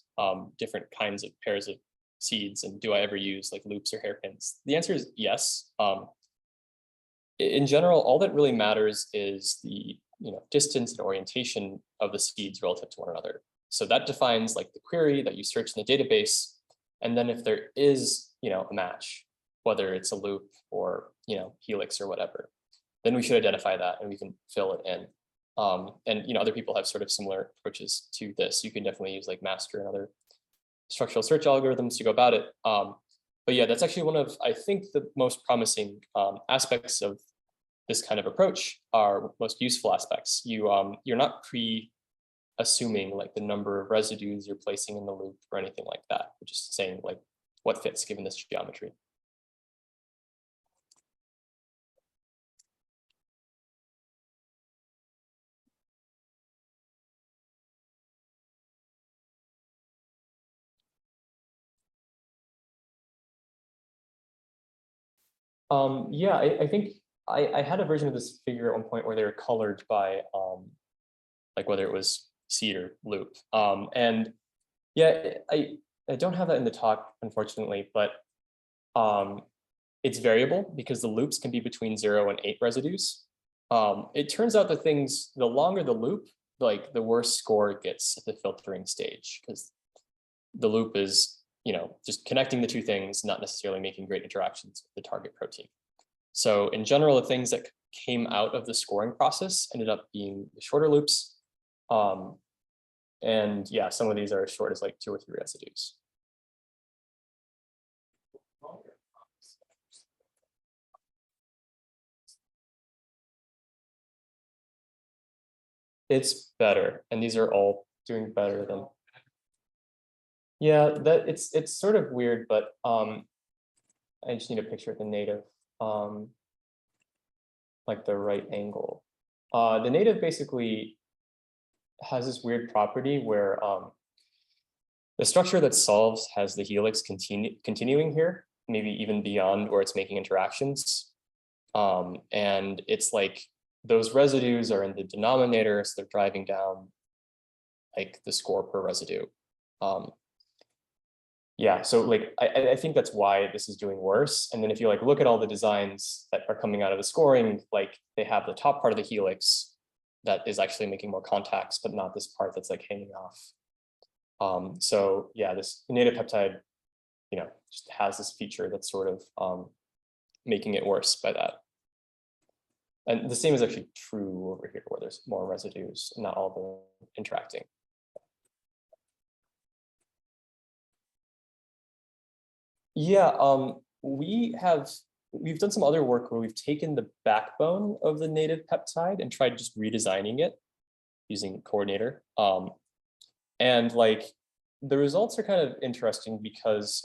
different kinds of pairs of seeds, and do I ever use like loops or hairpins? The answer is yes. In general, all that really matters is the distance and orientation of the seeds relative to one another. So that defines like the query that you search in the database. And then if there is a match, whether it's a loop or helix or whatever, then we should identify that and we can fill it in. And other people have sort of similar approaches to this. You can definitely use like master and other structural search algorithms to go about it. But yeah, that's actually one of, I think, the most promising aspects of this kind of approach, are most useful aspects. You're not assuming like the number of residues you're placing in the loop or anything like that. You're just saying like what fits given this geometry. Yeah, I think I had a version of this figure at one point where they were colored by like whether it was seed or loop. And yeah, I don't have that in the talk, unfortunately, but it's variable because the loops can be between 0 and 8 residues. It turns out the longer the loop, like the worse score it gets at the filtering stage, because the loop is just connecting the two things, not necessarily making great interactions with the target protein. So in general, the things that came out of the scoring process ended up being the shorter loops. And yeah, some of these are as short as like 2 or 3 residues. It's better, and these are all doing better than. Yeah, that it's sort of weird, but I just need a picture of the native, like the right angle. The native basically has this weird property where the structure that solves has the helix continuing here, maybe even beyond where it's making interactions. And it's like those residues are in the denominator, so they're driving down like the score per residue. Yeah, so like I think that's why this is doing worse. And then if you like look at all the designs that are coming out of the scoring, like they have the top part of the helix that is actually making more contacts, but not this part that's like hanging off. So yeah, this native peptide, just has this feature that's sort of making it worse by that. And the same is actually true over here, where there's more residues, not all of them interacting. Yeah, we've done some other work where we've taken the backbone of the native peptide and tried just redesigning it using coordinator. And like the results are kind of interesting because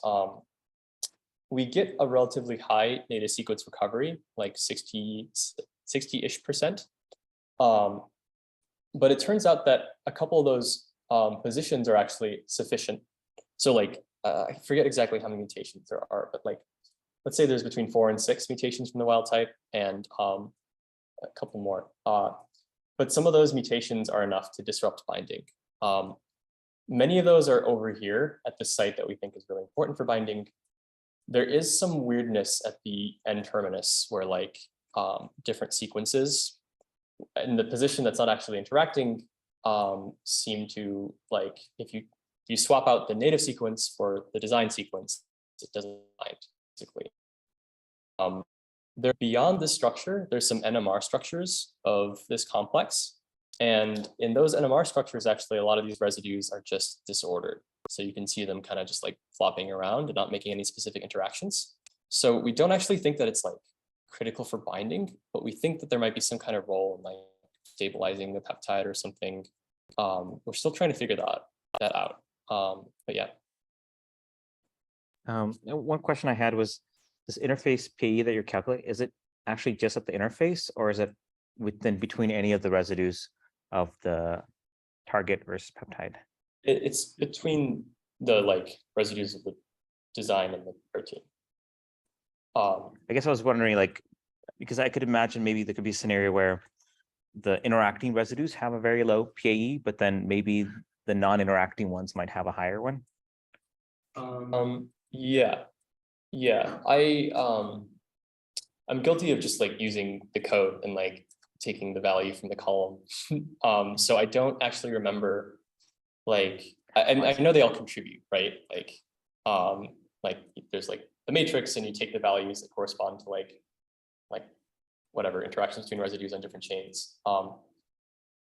we get a relatively high native sequence recovery, like 60-ish%. But it turns out that a couple of those positions are actually sufficient. So like, I forget exactly how many mutations there are, but like, let's say there's between 4 and 6 mutations from the wild type and a couple more. But some of those mutations are enough to disrupt binding. Many of those are over here at the site that we think is really important for binding. There is some weirdness at the N-terminus where like different sequences in the position that's not actually interacting seem to, like, if you swap out the native sequence for the design sequence, it doesn't bind, basically. There beyond this structure, there's some NMR structures of this complex. And in those NMR structures, actually, a lot of these residues are just disordered. So you can see them kind of just like flopping around and not making any specific interactions. So we don't actually think that it's like critical for binding, but we think that there might be some kind of role in like stabilizing the peptide or something. We're still trying to figure that out. But yeah. One question I had was, this interface PE that you're calculating, is it actually just at the interface, or is it between any of the residues of the target versus peptide? It's between the like residues of the design and the protein. I guess I was wondering, like, because I could imagine maybe there could be a scenario where the interacting residues have a very low PAE, but then maybe the non-interacting ones might have a higher one? Yeah, I'm guilty of just like using the code and like taking the value from the column. So I don't actually remember, like, I know they all contribute, right? Like there's like the matrix and you take the values that correspond to like whatever interactions between residues on different chains.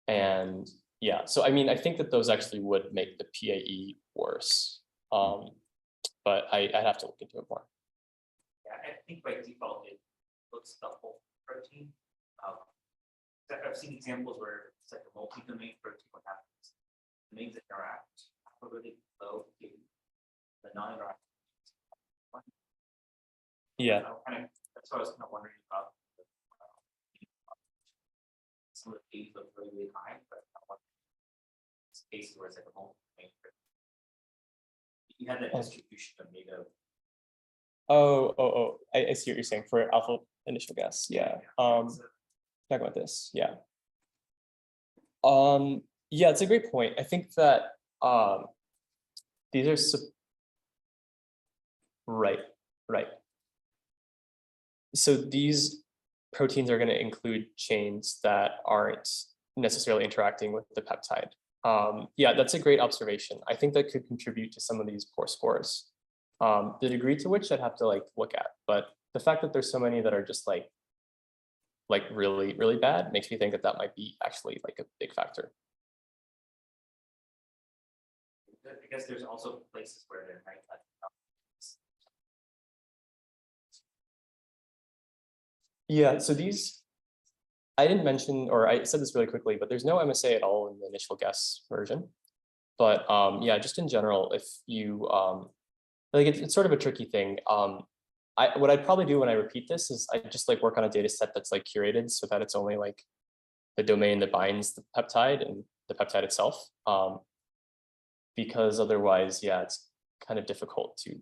And yeah, so I mean, I think that those actually would make the PAE worse. But I'd have to look into it more. Yeah, I think by default it looks the whole protein. I've seen examples where it's like a multi-domain protein. What happens? Domains that interact are really low. The non-interact. Yeah. That's what I was kind of wondering about. Some of the fees look really, really high, but it's cases where it's like a multi-domain protein. You had that distribution of native. I see what you're saying for alpha initial guess. Yeah. Talk about this. Yeah. Yeah, it's a great point. I think that these are right. So these proteins are going to include chains that aren't necessarily interacting with the peptide. Yeah, that's a great observation. I think that could contribute to some of these poor scores. The degree to which I'd have to like look at, but the fact that there's so many that are just like really, really bad makes me think that that might be actually like a big factor. I guess there's also places where there might not. Yeah, so these, I didn't mention, or I said this really quickly, but there's no MSA at all in the initial guess version. But yeah, just in general, if you, like it's sort of a tricky thing. What I'd probably do when I repeat this is I just like work on a data set that's like curated so that it's only like the domain that binds the peptide and the peptide itself. Because otherwise, yeah, it's kind of difficult to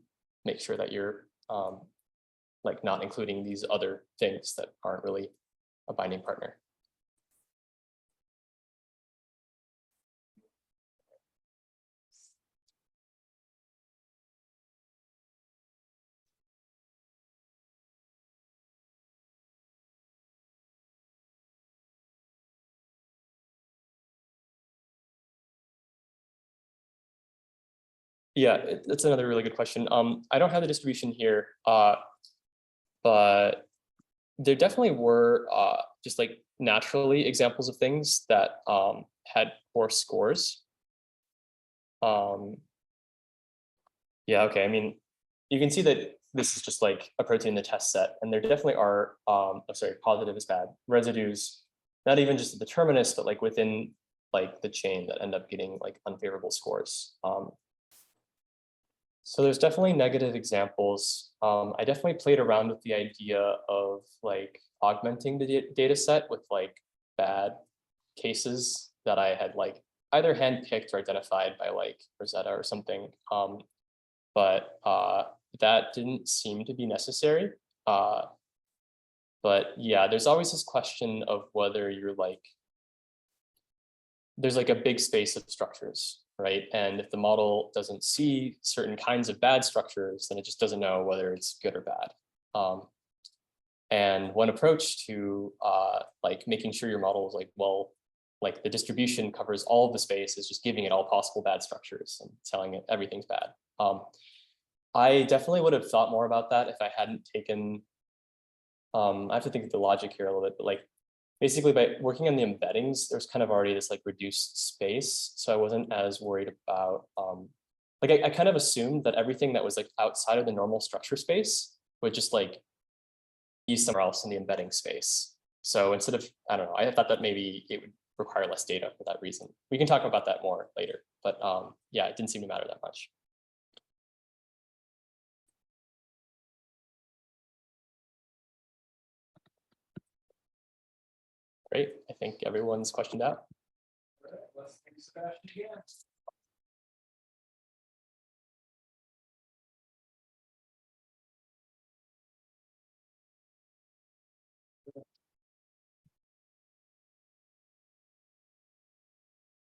make sure that you're like not including these other things that aren't really a binding partner. Yeah, it's another really good question. I don't have the distribution here, but there definitely were just like naturally examples of things that had poor scores. Yeah, okay. I mean, you can see that this is just like a protein in the test set, and there definitely are, positive is bad residues, not even just the determinists, but like within like the chain that end up getting like unfavorable scores. So there's definitely negative examples. I definitely played around with the idea of like augmenting the data set with like bad cases that I had like either handpicked or identified by like Rosetta or something. But that didn't seem to be necessary. But yeah, there's always this question of whether you're like, there's like a big space of structures, right? And if the model doesn't see certain kinds of bad structures, then it just doesn't know whether it's good or bad. And one approach to like making sure your model is like, well, like the distribution covers all of the space is just giving it all possible bad structures and telling it everything's bad. I definitely would have thought more about that if I hadn't taken, I have to think of the logic here a little bit, but like basically by working on the embeddings, there's kind of already this like reduced space. So I wasn't as worried about, like I kind of assumed that everything that was like outside of the normal structure space would just like be somewhere else in the embedding space. So instead of, I don't know, I thought that maybe it would require less data for that reason. We can talk about that more later, but yeah, it didn't seem to matter that much. Great, I think everyone's questioned out. Let's thank Sebastian again.